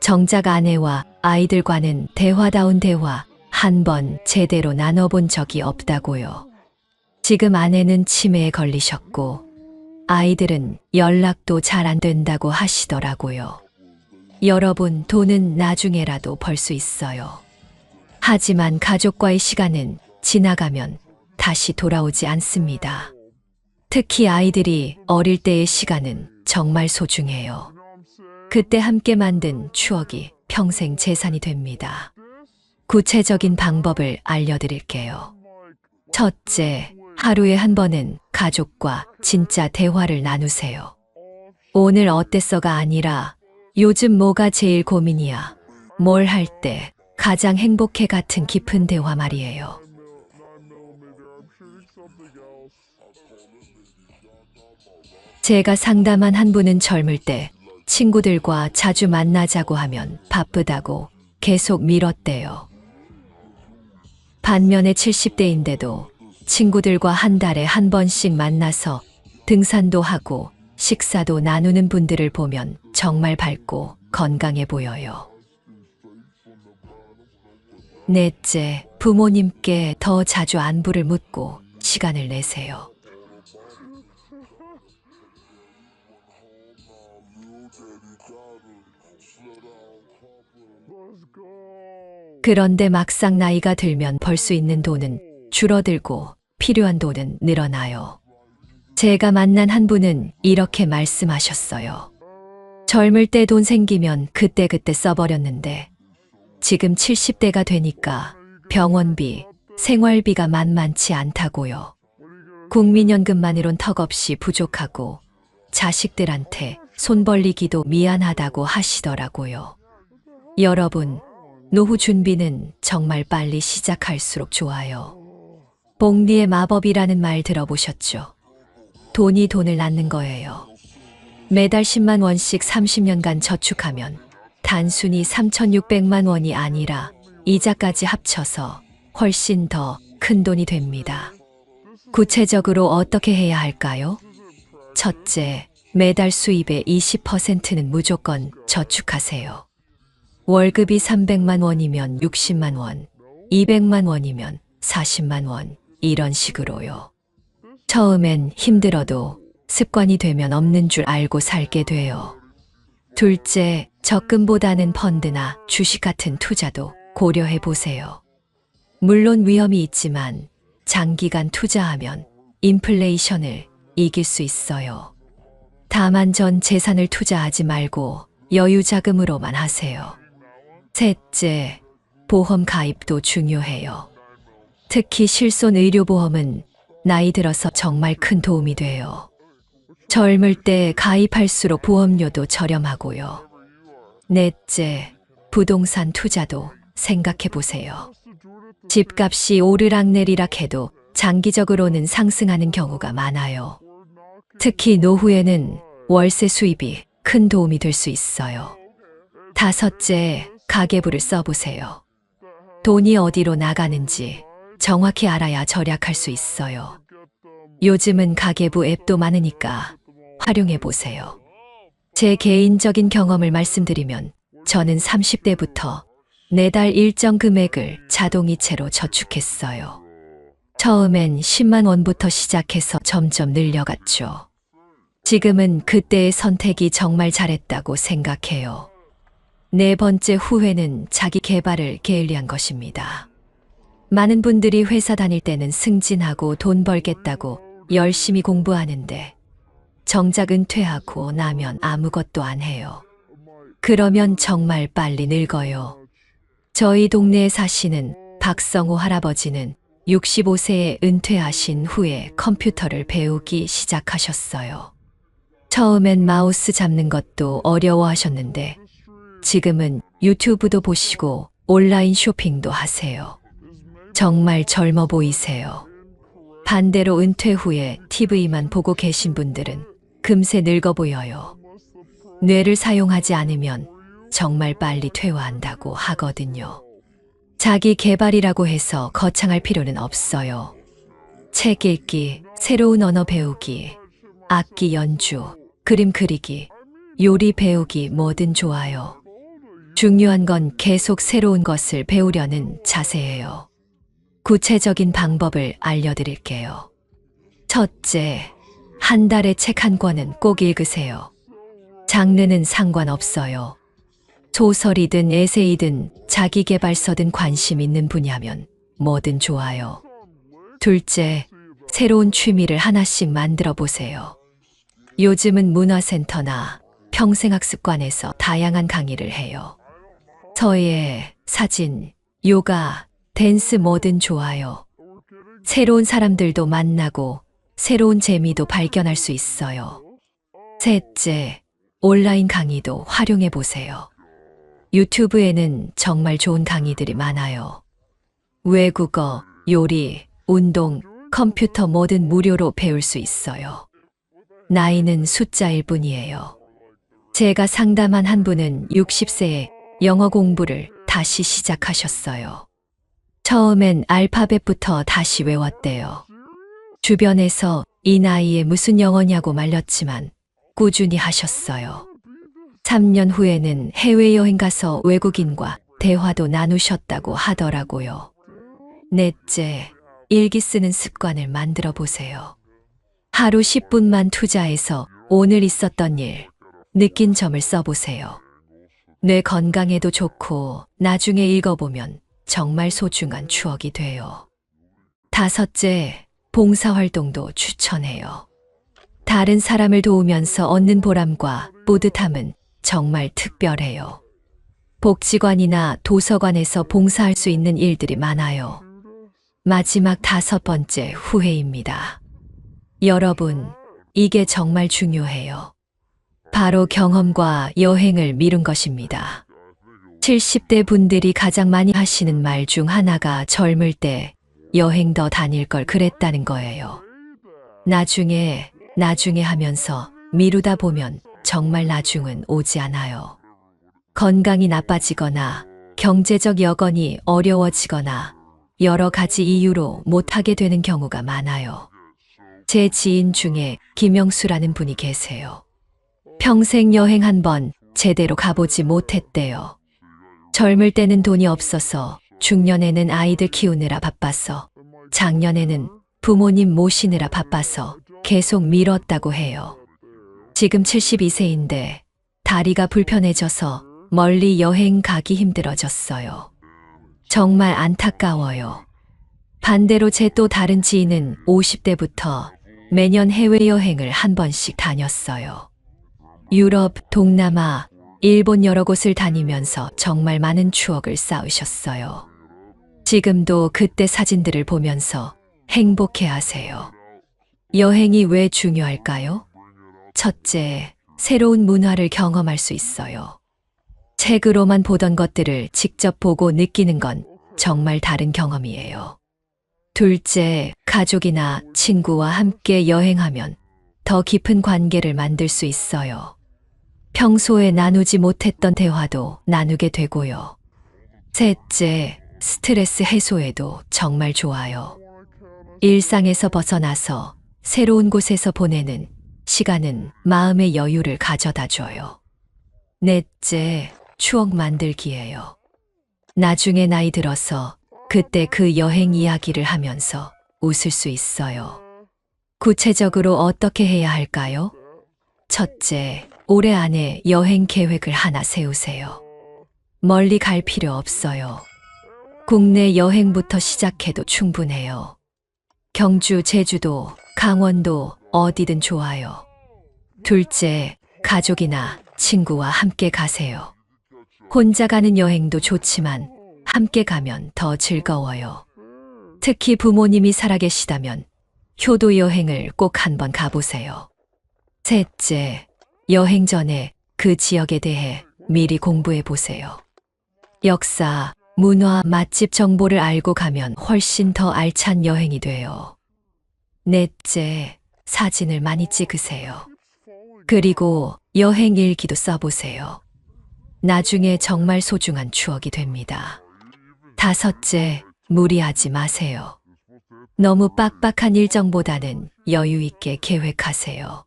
정작 아내와 아이들과는 대화다운 대화 한 번 제대로 나눠본 적이 없다고요. 지금 아내는 치매에 걸리셨고 아이들은 연락도 잘 안 된다고 하시더라고요. 여러분, 돈은 나중에라도 벌 수 있어요. 하지만 가족과의 시간은 지나가면 다시 돌아오지 않습니다. 특히 아이들이 어릴 때의 시간은 정말 소중해요. 그때 함께 만든 추억이 평생 재산이 됩니다. 구체적인 방법을 알려드릴게요. 첫째, 하루에 한 번은 가족과 진짜 대화를 나누세요. 오늘 어땠어가 아니라 요즘 뭐가 제일 고민이야? 뭘 할 때 가장 행복해 같은 깊은 대화 말이에요. 제가 상담한 한 분은 젊을 때 친구들과 자주 만나자고 하면 바쁘다고 계속 미뤘대요. 반면에 70대인데도 친구들과 한 달에 한 번씩 만나서 등산도 하고 식사도 나누는 분들을 보면 정말 밝고 건강해 보여요. 넷째, 부모님께 더 자주 안부를 묻고 시간을 내세요. 그런데 막상 나이가 들면 벌 수 있는 돈은 줄어들고 필요한 돈은 늘어나요. 제가 만난 한 분은 이렇게 말씀하셨어요. 젊을 때 돈 생기면 그때그때 써버렸는데 지금 70대가 되니까 병원비, 생활비가 만만치 않다고요. 국민연금만으론 턱없이 부족하고 자식들한테 손 벌리기도 미안하다고 하시더라고요. 여러분, 노후 준비는 정말 빨리 시작할수록 좋아요. 복리의 마법이라는 말 들어보셨죠? 돈이 돈을 낳는 거예요. 매달 10만 원씩 30년간 저축하면 단순히 3,600만 원이 아니라 이자까지 합쳐서 훨씬 더 큰 돈이 됩니다. 구체적으로 어떻게 해야 할까요? 첫째, 매달 수입의 20%는 무조건 저축하세요. 월급이 300만 원이면 60만 원, 200만 원이면 40만 원, 이런 식으로요. 처음엔 힘들어도 습관이 되면 없는 줄 알고 살게 돼요. 둘째, 적금보다는 펀드나 주식 같은 투자도 고려해 보세요. 물론 위험이 있지만 장기간 투자하면 인플레이션을 이길 수 있어요. 다만 전 재산을 투자하지 말고 여유 자금으로만 하세요. 셋째, 보험 가입도 중요해요. 특히 실손 의료보험은 나이 들어서 정말 큰 도움이 돼요. 젊을 때 가입할수록 보험료도 저렴하고요. 넷째, 부동산 투자도 생각해 보세요. 집값이 오르락내리락 해도 장기적으로는 상승하는 경우가 많아요. 특히 노후에는 월세 수입이 큰 도움이 될 수 있어요. 다섯째, 가계부를 써보세요. 돈이 어디로 나가는지 정확히 알아야 절약할 수 있어요. 요즘은 가계부 앱도 많으니까 활용해 보세요. 제 개인적인 경험을 말씀드리면 저는 30대부터 매달 일정 금액을 자동이체로 저축했어요. 처음엔 10만 원부터 시작해서 점점 늘려갔죠. 지금은 그때의 선택이 정말 잘했다고 생각해요. 네 번째 후회는 자기 개발을 게을리한 것입니다. 많은 분들이 회사 다닐 때는 승진하고 돈 벌겠다고 열심히 공부하는데 정작 은퇴하고 나면 아무것도 안 해요. 그러면 정말 빨리 늙어요. 저희 동네에 사시는 박성호 할아버지는 65세에 은퇴하신 후에 컴퓨터를 배우기 시작하셨어요. 처음엔 마우스 잡는 것도 어려워하셨는데 지금은 유튜브도 보시고 온라인 쇼핑도 하세요. 정말 젊어 보이세요. 반대로 은퇴 후에 TV만 보고 계신 분들은 금세 늙어 보여요. 뇌를 사용하지 않으면 정말 빨리 퇴화한다고 하거든요. 자기 개발이라고 해서 거창할 필요는 없어요. 책 읽기, 새로운 언어 배우기, 악기 연주, 그림 그리기, 요리 배우기 뭐든 좋아요. 중요한 건 계속 새로운 것을 배우려는 자세예요. 구체적인 방법을 알려드릴게요. 첫째, 한 달에 책 한 권은 꼭 읽으세요. 장르는 상관없어요. 소설이든 에세이든 자기계발서든 관심 있는 분야면 뭐든 좋아요. 둘째, 새로운 취미를 하나씩 만들어 보세요. 요즘은 문화센터나 평생학습관에서 다양한 강의를 해요. 서예, 사진, 요가, 댄스 뭐든 좋아요. 새로운 사람들도 만나고 새로운 재미도 발견할 수 있어요. 셋째, 온라인 강의도 활용해 보세요. 유튜브에는 정말 좋은 강의들이 많아요. 외국어, 요리, 운동, 컴퓨터 뭐든 무료로 배울 수 있어요. 나이는 숫자일 뿐이에요. 제가 상담한 한 분은 60세에 영어 공부를 다시 시작하셨어요. 처음엔 알파벳부터 다시 외웠대요. 주변에서 이 나이에 무슨 영어냐고 말렸지만 꾸준히 하셨어요. 3년 후에는 해외여행 가서 외국인과 대화도 나누셨다고 하더라고요. 넷째, 일기 쓰는 습관을 만들어 보세요. 하루 10분만 투자해서 오늘 있었던 일, 느낀 점을 써보세요. 뇌 건강에도 좋고 나중에 읽어보면 정말 소중한 추억이 돼요. 다섯째, 봉사활동도 추천해요. 다른 사람을 도우면서 얻는 보람과 뿌듯함은 정말 특별해요. 복지관이나 도서관에서 봉사할 수 있는 일들이 많아요. 마지막 다섯 번째, 후회입니다. 여러분, 이게 정말 중요해요. 바로 경험과 여행을 미룬 것입니다. 70대 분들이 가장 많이 하시는 말 중 하나가 젊을 때 여행 더 다닐 걸 그랬다는 거예요. 나중에 하면서 미루다 보면 정말 나중은 오지 않아요. 건강이 나빠지거나 경제적 여건이 어려워지거나 여러 가지 이유로 못하게 되는 경우가 많아요. 제 지인 중에 김영수라는 분이 계세요. 평생 여행 한 번 제대로 가보지 못했대요. 젊을 때는 돈이 없어서, 중년에는 아이들 키우느라 바빠서, 작년에는 부모님 모시느라 바빠서 계속 미뤘다고 해요. 지금 72세인데 다리가 불편해져서 멀리 여행 가기 힘들어졌어요. 정말 안타까워요. 반대로 제 또 다른 지인은 50대부터 매년 해외여행을 한 번씩 다녔어요. 유럽, 동남아, 일본 여러 곳을 다니면서 정말 많은 추억을 쌓으셨어요. 지금도 그때 사진들을 보면서 행복해 하세요. 여행이 왜 중요할까요? 첫째, 새로운 문화를 경험할 수 있어요. 책으로만 보던 것들을 직접 보고 느끼는 건 정말 다른 경험이에요. 둘째, 가족이나 친구와 함께 여행하면 더 깊은 관계를 만들 수 있어요. 평소에 나누지 못했던 대화도 나누게 되고요. 셋째, 스트레스 해소에도 정말 좋아요. 일상에서 벗어나서 새로운 곳에서 보내는 시간은 마음의 여유를 가져다 줘요. 넷째, 추억 만들기예요. 나중에 나이 들어서 그때 그 여행 이야기를 하면서 웃을 수 있어요. 구체적으로 어떻게 해야 할까요? 첫째, 올해 안에 여행 계획을 하나 세우세요. 멀리 갈 필요 없어요. 국내 여행부터 시작해도 충분해요. 경주, 제주도, 강원도 어디든 좋아요. 둘째, 가족이나 친구와 함께 가세요. 혼자 가는 여행도 좋지만 함께 가면 더 즐거워요. 특히 부모님이 살아계시다면 효도 여행을 꼭 한번 가보세요. 셋째, 여행 전에 그 지역에 대해 미리 공부해 보세요. 역사, 문화, 맛집 정보를 알고 가면 훨씬 더 알찬 여행이 돼요. 넷째, 사진을 많이 찍으세요. 그리고 여행 일기도 써보세요. 나중에 정말 소중한 추억이 됩니다. 다섯째, 무리하지 마세요. 너무 빡빡한 일정보다는 여유 있게 계획하세요.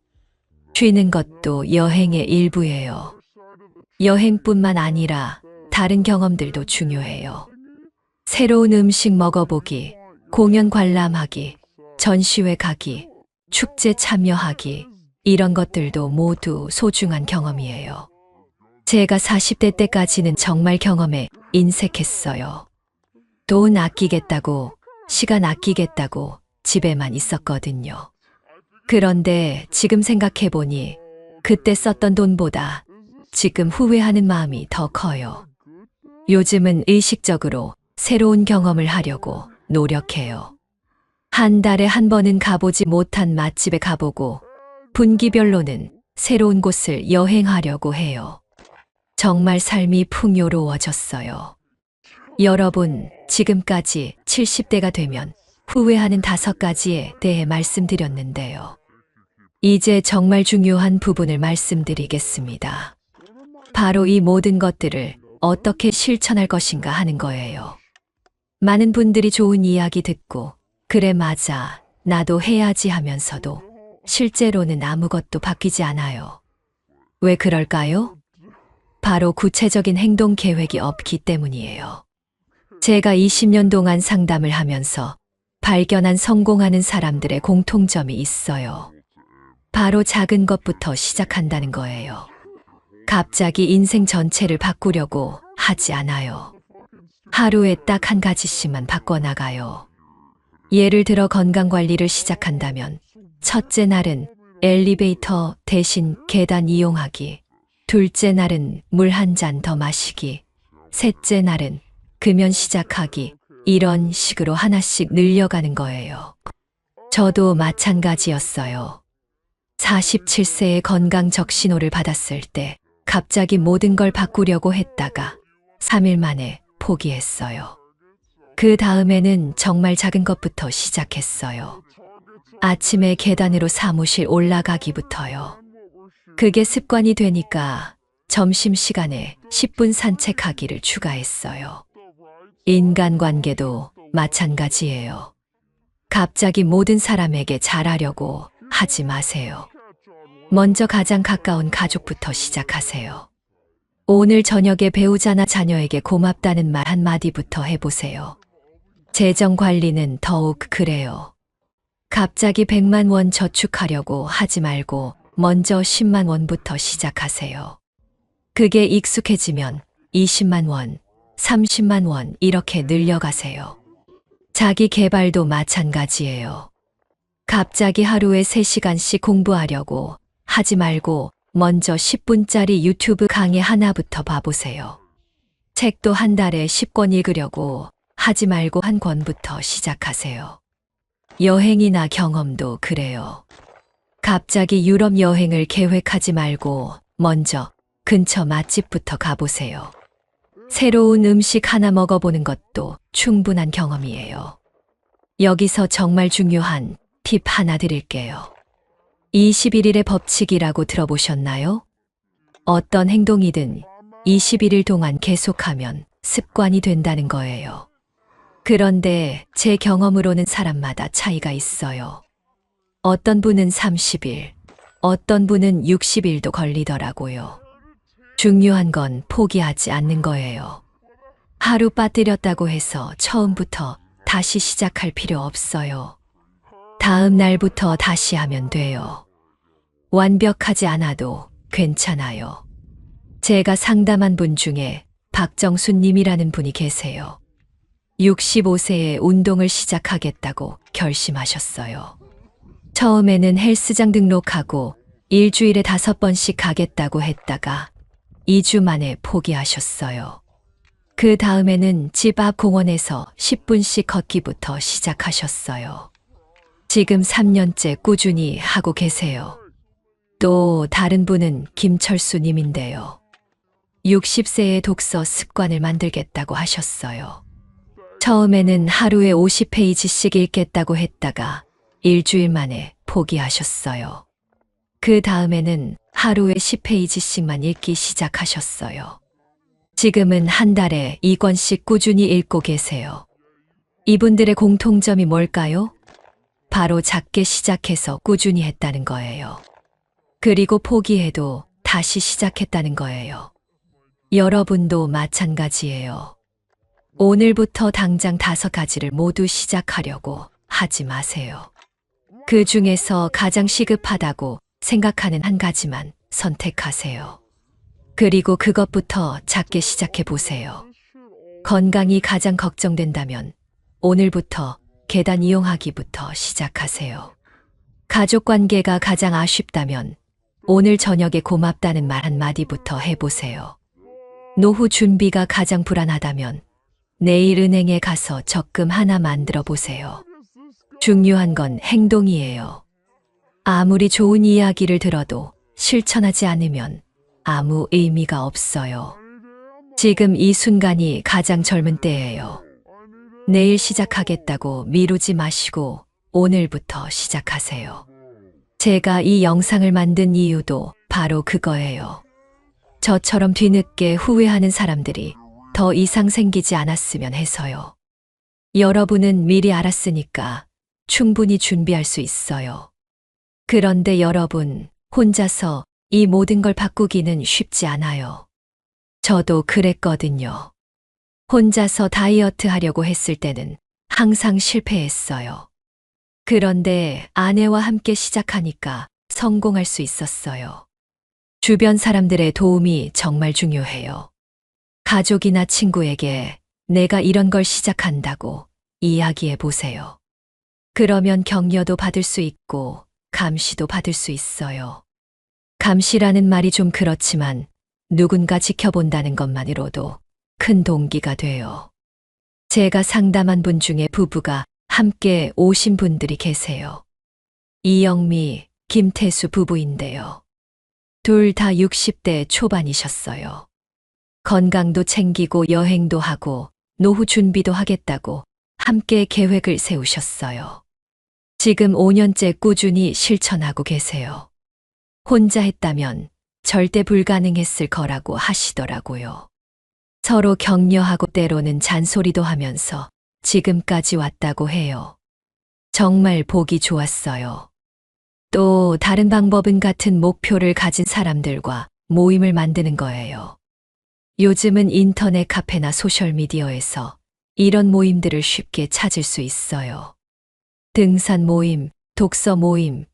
쉬는 것도 여행의 일부예요. 여행뿐만 아니라 다른 경험들도 중요해요. 새로운 음식 먹어보기, 공연 관람하기, 전시회 가기, 축제 참여하기, 이런 것들도 모두 소중한 경험이에요. 제가 40대 때까지는 정말 경험에 인색했어요. 돈 아끼겠다고, 시간 아끼겠다고 집에만 있었거든요. 그런데 지금 생각해보니 그때 썼던 돈보다 지금 후회하는 마음이 더 커요. 요즘은 의식적으로 새로운 경험을 하려고 노력해요. 한 달에 한 번은 가보지 못한 맛집에 가보고 분기별로는 새로운 곳을 여행하려고 해요. 정말 삶이 풍요로워졌어요. 여러분, 지금까지 70대가 되면 후회하는 5가지에 대해 말씀드렸는데요. 이제 정말 중요한 부분을 말씀드리겠습니다. 바로 이 모든 것들을 어떻게 실천할 것인가 하는 거예요. 많은 분들이 좋은 이야기 듣고 그래 맞아, 나도 해야지 하면서도 실제로는 아무것도 바뀌지 않아요. 왜 그럴까요? 바로 구체적인 행동 계획이 없기 때문이에요. 제가 20년 동안 상담을 하면서 발견한 성공하는 사람들의 공통점이 있어요. 바로 작은 것부터 시작한다는 거예요. 갑자기 인생 전체를 바꾸려고 하지 않아요. 하루에 딱 한 가지씩만 바꿔나가요. 예를 들어 건강관리를 시작한다면 첫째 날은 엘리베이터 대신 계단 이용하기, 둘째 날은 물 한 잔 더 마시기, 셋째 날은 금연 시작하기, 이런 식으로 하나씩 늘려가는 거예요. 저도 마찬가지였어요. 47세에 건강 적신호를 받았을 때 갑자기 모든 걸 바꾸려고 했다가 3일 만에 포기했어요. 그 다음에는 정말 작은 것부터 시작했어요. 아침에 계단으로 사무실 올라가기부터요. 그게 습관이 되니까 점심시간에 10분 산책하기를 추가했어요. 인간관계도 마찬가지예요. 갑자기 모든 사람에게 잘하려고 하지 마세요. 먼저 가장 가까운 가족부터 시작하세요. 오늘 저녁에 배우자나 자녀에게 고맙다는 말 한마디부터 해보세요. 재정 관리는 더욱 그래요. 갑자기 100만 원 저축하려고 하지 말고 먼저 10만 원부터 시작하세요. 그게 익숙해지면 20만 원, 30만 원 이렇게 늘려가세요. 자기 개발도 마찬가지예요. 갑자기 하루에 3시간씩 공부하려고 하지 말고 먼저 10분짜리 유튜브 강의 하나부터 봐보세요. 책도 한 달에 10권 읽으려고 하지 말고 한 권부터 시작하세요. 여행이나 경험도 그래요. 갑자기 유럽 여행을 계획하지 말고 먼저 근처 맛집부터 가보세요. 새로운 음식 하나 먹어보는 것도 충분한 경험이에요. 여기서 정말 중요한 팁 하나 드릴게요. 21일의 법칙이라고 들어보셨나요? 어떤 행동이든 21일 동안 계속하면 습관이 된다는 거예요. 그런데 제 경험으로는 사람마다 차이가 있어요. 어떤 분은 30일, 어떤 분은 60일도 걸리더라고요. 중요한 건 포기하지 않는 거예요. 하루 빠뜨렸다고 해서 처음부터 다시 시작할 필요 없어요. 다음 날부터 다시 하면 돼요. 완벽하지 않아도 괜찮아요. 제가 상담한 분 중에 박정수 님이라는 분이 계세요. 65세에 운동을 시작하겠다고 결심하셨어요. 처음에는 헬스장 등록하고 일주일에 5번씩 가겠다고 했다가 2주 만에 포기하셨어요. 그 다음에는 집 앞 공원에서 10분씩 걷기부터 시작하셨어요. 지금 3년째 꾸준히 하고 계세요. 또 다른 분은 김철수 님인데요. 60세에 독서 습관을 만들겠다고 하셨어요. 처음에는 하루에 50페이지씩 읽겠다고 했다가 일주일 만에 포기하셨어요. 그 다음에는 하루에 10페이지씩만 읽기 시작하셨어요. 지금은 한 달에 2권씩 꾸준히 읽고 계세요. 이분들의 공통점이 뭘까요? 바로 작게 시작해서 꾸준히 했다는 거예요. 그리고 포기해도 다시 시작했다는 거예요. 여러분도 마찬가지예요. 오늘부터 당장 5가지를 모두 시작하려고 하지 마세요. 그 중에서 가장 시급하다고 생각하는 한 가지만 선택하세요. 그리고 그것부터 작게 시작해 보세요. 건강이 가장 걱정된다면 오늘부터 계단 이용하기부터 시작하세요. 가족 관계가 가장 아쉽다면 오늘 저녁에 고맙다는 말 한마디부터 해보세요. 노후 준비가 가장 불안하다면 내일 은행에 가서 적금 하나 만들어 보세요. 중요한 건 행동이에요. 아무리 좋은 이야기를 들어도 실천하지 않으면 아무 의미가 없어요. 지금 이 순간이 가장 젊은 때예요. 내일 시작하겠다고 미루지 마시고 오늘부터 시작하세요. 제가 이 영상을 만든 이유도 바로 그거예요. 저처럼 뒤늦게 후회하는 사람들이 더 이상 생기지 않았으면 해서요. 여러분은 미리 알았으니까 충분히 준비할 수 있어요. 그런데 여러분, 혼자서 이 모든 걸 바꾸기는 쉽지 않아요. 저도 그랬거든요. 혼자서 다이어트 하려고 했을 때는 항상 실패했어요. 그런데 아내와 함께 시작하니까 성공할 수 있었어요. 주변 사람들의 도움이 정말 중요해요. 가족이나 친구에게 내가 이런 걸 시작한다고 이야기해 보세요. 그러면 격려도 받을 수 있고 감시도 받을 수 있어요. 감시라는 말이 좀 그렇지만 누군가 지켜본다는 것만으로도 큰 동기가 돼요. 제가 상담한 분 중에 부부가 함께 오신 분들이 계세요. 이영미, 김태수 부부인데요. 둘 다 60대 초반이셨어요. 건강도 챙기고 여행도 하고 노후 준비도 하겠다고 함께 계획을 세우셨어요. 지금 5년째 꾸준히 실천하고 계세요. 혼자 했다면 절대 불가능했을 거라고 하시더라고요. 서로 격려하고 때로는 잔소리도 하면서 지금까지 왔다고 해요. 정말 보기 좋았어요. 또 다른 방법은 같은 목표를 가진 사람들과 모임을 만드는 거예요. 요즘은 인터넷 카페나 소셜미디어에서 이런 모임들을 쉽게 찾을 수 있어요. 등산 모임, 독서 모임,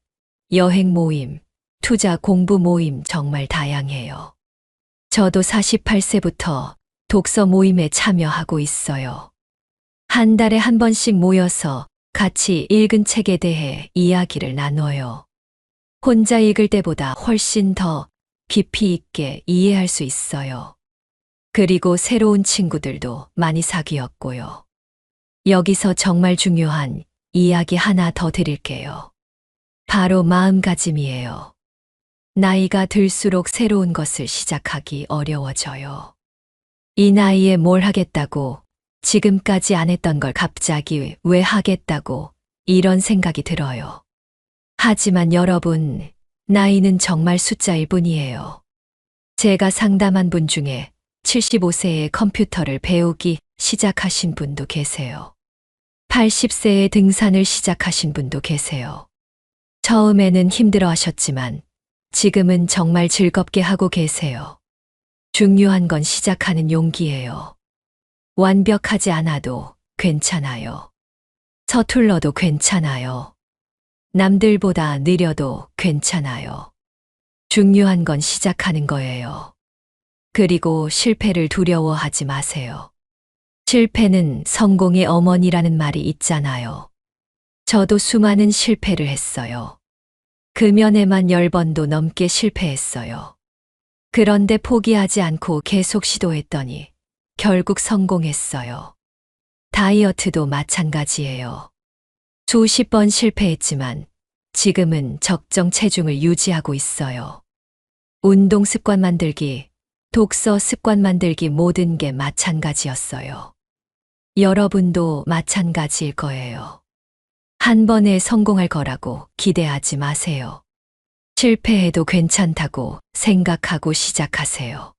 여행 모임, 투자 공부 모임 정말 다양해요. 저도 48세부터 독서 모임에 참여하고 있어요. 한 달에 한 번씩 모여서 같이 읽은 책에 대해 이야기를 나눠요. 혼자 읽을 때보다 훨씬 더 깊이 있게 이해할 수 있어요. 그리고 새로운 친구들도 많이 사귀었고요. 여기서 정말 중요한 이야기 하나 더 드릴게요. 바로 마음가짐이에요. 나이가 들수록 새로운 것을 시작하기 어려워져요. 이 나이에 뭘 하겠다고 지금까지 안 했던 걸 갑자기 왜 하겠다고 이런 생각이 들어요. 하지만 여러분, 나이는 정말 숫자일 뿐이에요. 제가 상담한 분 중에 75세에 컴퓨터를 배우기 시작하신 분도 계세요. 80세에 등산을 시작하신 분도 계세요. 처음에는 힘들어 하셨지만 지금은 정말 즐겁게 하고 계세요. 중요한 건 시작하는 용기예요. 완벽하지 않아도 괜찮아요. 서툴러도 괜찮아요. 남들보다 느려도 괜찮아요. 중요한 건 시작하는 거예요. 그리고 실패를 두려워하지 마세요. 실패는 성공의 어머니라는 말이 있잖아요. 저도 수많은 실패를 했어요. 금연에만 10번도 넘게 실패했어요. 그런데 포기하지 않고 계속 시도했더니 결국 성공했어요. 다이어트도 마찬가지예요. 수십 번 실패했지만 지금은 적정 체중을 유지하고 있어요. 운동 습관 만들기, 독서 습관 만들기 모든 게 마찬가지였어요. 여러분도 마찬가지일 거예요. 한 번에 성공할 거라고 기대하지 마세요. 실패해도 괜찮다고 생각하고 시작하세요.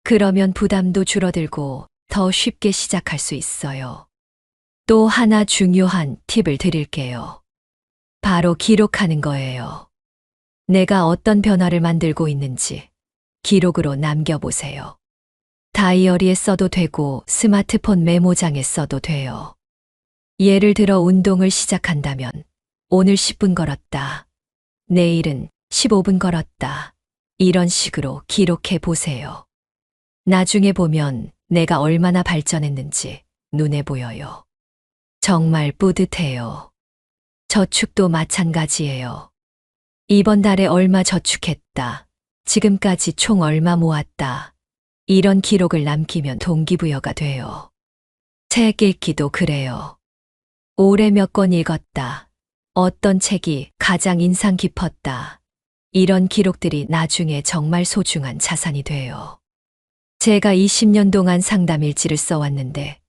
그러면 부담도 줄어들고 더 쉽게 시작할 수 있어요. 또 하나 중요한 팁을 드릴게요. 바로 기록하는 거예요. 내가 어떤 변화를 만들고 있는지 기록으로 남겨보세요. 다이어리에 써도 되고 스마트폰 메모장에 써도 돼요. 예를 들어 운동을 시작한다면 오늘 10분 걸었다. 내일은 15분 걸었다. 이런 식으로 기록해 보세요. 나중에 보면 내가 얼마나 발전했는지 눈에 보여요. 정말 뿌듯해요. 저축도 마찬가지예요. 이번 달에 얼마 저축했다. 지금까지 총 얼마 모았다. 이런 기록을 남기면 동기부여가 돼요. 책 읽기도 그래요. 올해 몇 권 읽었다. 어떤 책이 가장 인상 깊었다. 이런 기록들이 나중에 정말 소중한 자산이 돼요. 제가 20년 동안 상담 일지를 써왔는데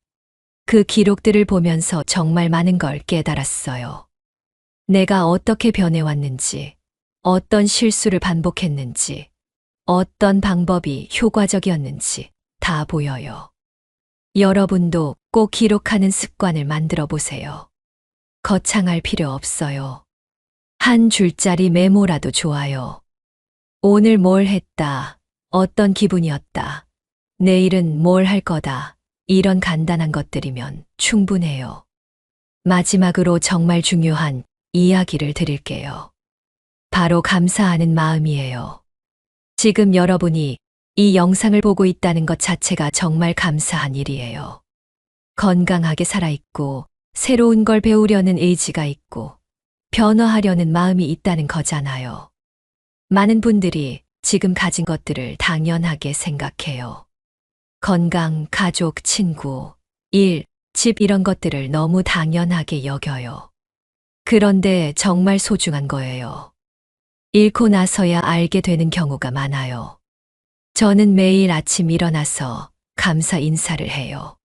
그 기록들을 보면서 정말 많은 걸 깨달았어요. 내가 어떻게 변해왔는지, 어떤 실수를 반복했는지, 어떤 방법이 효과적이었는지 다 보여요. 여러분도 꼭 기록하는 습관을 만들어 보세요. 거창할 필요 없어요. 한 줄짜리 메모라도 좋아요. 오늘 뭘 했다. 어떤 기분이었다. 내일은 뭘 할 거다. 이런 간단한 것들이면 충분해요. 마지막으로 정말 중요한 이야기를 드릴게요. 바로 감사하는 마음이에요. 지금 여러분이 이 영상을 보고 있다는 것 자체가 정말 감사한 일이에요. 건강하게 살아있고 새로운 걸 배우려는 의지가 있고 변화하려는 마음이 있다는 거잖아요. 많은 분들이 지금 가진 것들을 당연하게 생각해요. 건강, 가족, 친구, 일, 집 이런 것들을 너무 당연하게 여겨요. 그런데 정말 소중한 거예요. 잃고 나서야 알게 되는 경우가 많아요. 저는 매일 아침 일어나서 감사 인사를 해요.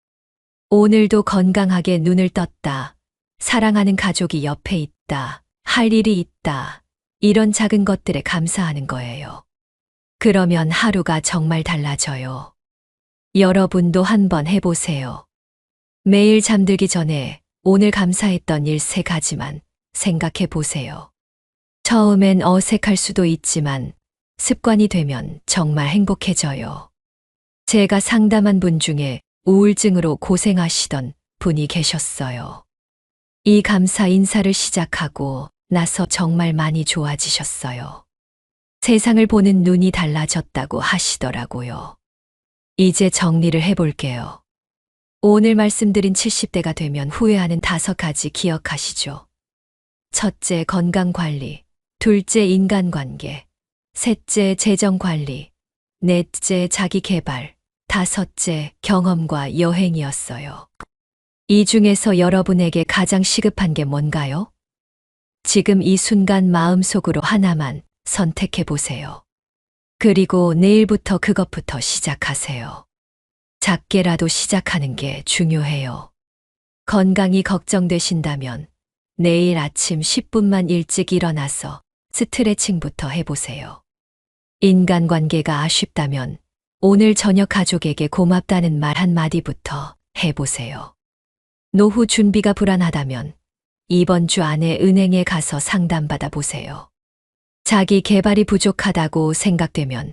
오늘도 건강하게 눈을 떴다. 사랑하는 가족이 옆에 있다. 할 일이 있다. 이런 작은 것들에 감사하는 거예요. 그러면 하루가 정말 달라져요. 여러분도 한번 해보세요. 매일 잠들기 전에 오늘 감사했던 일 3가지만 생각해 보세요. 처음엔 어색할 수도 있지만 습관이 되면 정말 행복해져요. 제가 상담한 분 중에 우울증으로 고생하시던 분이 계셨어요. 이 감사 인사를 시작하고 나서 정말 많이 좋아지셨어요. 세상을 보는 눈이 달라졌다고 하시더라고요. 이제 정리를 해볼게요. 오늘 말씀드린 70대가 되면 후회하는 5가지 기억하시죠? 첫째, 건강관리. 둘째, 인간관계. 셋째, 재정관리. 넷째, 자기개발. 5째, 경험과 여행이었어요. 이 중에서 여러분에게 가장 시급한 게 뭔가요? 지금 이 순간 마음속으로 하나만 선택해 보세요. 그리고 내일부터 그것부터 시작하세요. 작게라도 시작하는 게 중요해요. 건강이 걱정되신다면 내일 아침 10분만 일찍 일어나서 스트레칭부터 해보세요. 인간관계가 아쉽다면 오늘 저녁 가족에게 고맙다는 말 한마디부터 해보세요. 노후 준비가 불안하다면 이번 주 안에 은행에 가서 상담받아 보세요. 자기 개발이 부족하다고 생각되면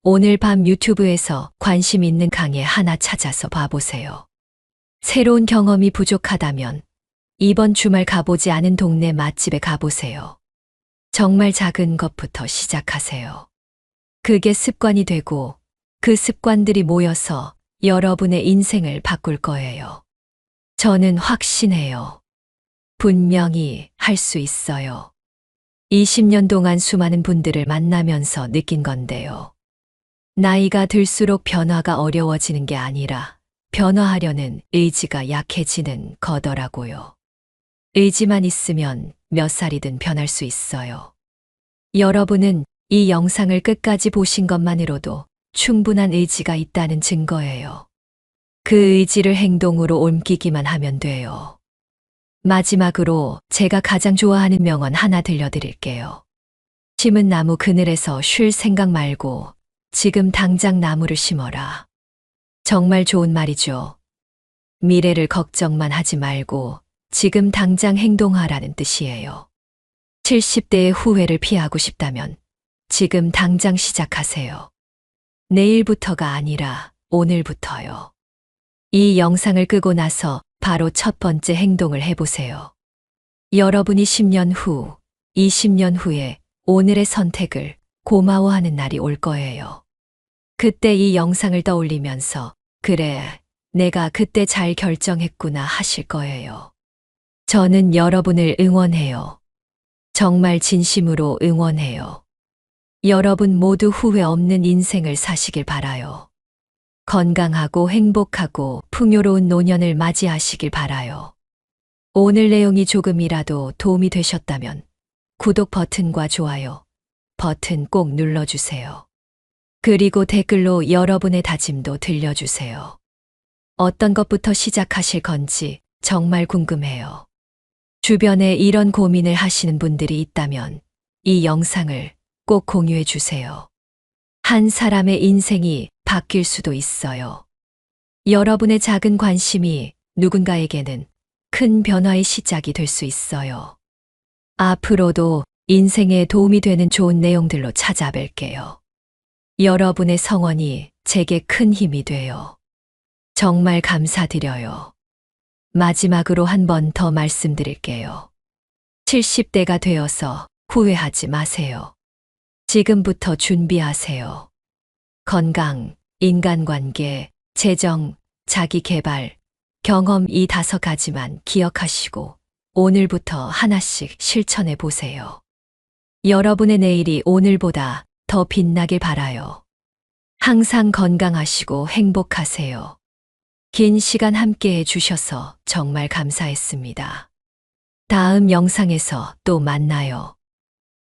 오늘 밤 유튜브에서 관심 있는 강의 하나 찾아서 봐보세요. 새로운 경험이 부족하다면 이번 주말 가보지 않은 동네 맛집에 가보세요. 정말 작은 것부터 시작하세요. 그게 습관이 되고 그 습관들이 모여서 여러분의 인생을 바꿀 거예요. 저는 확신해요. 분명히 할 수 있어요. 20년 동안 수많은 분들을 만나면서 느낀 건데요. 나이가 들수록 변화가 어려워지는 게 아니라 변화하려는 의지가 약해지는 거더라고요. 의지만 있으면 몇 살이든 변할 수 있어요. 여러분은 이 영상을 끝까지 보신 것만으로도 충분한 의지가 있다는 증거예요. 그 의지를 행동으로 옮기기만 하면 돼요. 마지막으로 제가 가장 좋아하는 명언 하나 들려드릴게요. 심은 나무 그늘에서 쉴 생각 말고 지금 당장 나무를 심어라. 정말 좋은 말이죠. 미래를 걱정만 하지 말고 지금 당장 행동하라는 뜻이에요. 70대의 후회를 피하고 싶다면 지금 당장 시작하세요. 내일부터가 아니라 오늘부터요. 이 영상을 끄고 나서 바로 첫 번째 행동을 해보세요. 여러분이 10년 후, 20년 후에 오늘의 선택을 고마워하는 날이 올 거예요. 그때 이 영상을 떠올리면서 그래, 내가 그때 잘 결정했구나 하실 거예요. 저는 여러분을 응원해요. 정말 진심으로 응원해요. 여러분 모두 후회 없는 인생을 사시길 바라요. 건강하고 행복하고 풍요로운 노년을 맞이하시길 바라요. 오늘 내용이 조금이라도 도움이 되셨다면 구독 버튼과 좋아요 버튼 꼭 눌러주세요. 그리고 댓글로 여러분의 다짐도 들려주세요. 어떤 것부터 시작하실 건지 정말 궁금해요. 주변에 이런 고민을 하시는 분들이 있다면 이 영상을 꼭 공유해 주세요. 한 사람의 인생이 바뀔 수도 있어요. 여러분의 작은 관심이 누군가에게는 큰 변화의 시작이 될 수 있어요. 앞으로도 인생에 도움이 되는 좋은 내용들로 찾아뵐게요. 여러분의 성원이 제게 큰 힘이 돼요. 정말 감사드려요. 마지막으로 한 번 더 말씀드릴게요. 70대가 되어서 후회하지 마세요. 지금부터 준비하세요. 건강, 인간관계, 재정, 자기 개발, 경험 이 5가지만 기억하시고 오늘부터 하나씩 실천해 보세요. 여러분의 내일이 오늘보다 더 빛나길 바라요. 항상 건강하시고 행복하세요. 긴 시간 함께 해주셔서 정말 감사했습니다. 다음 영상에서 또 만나요.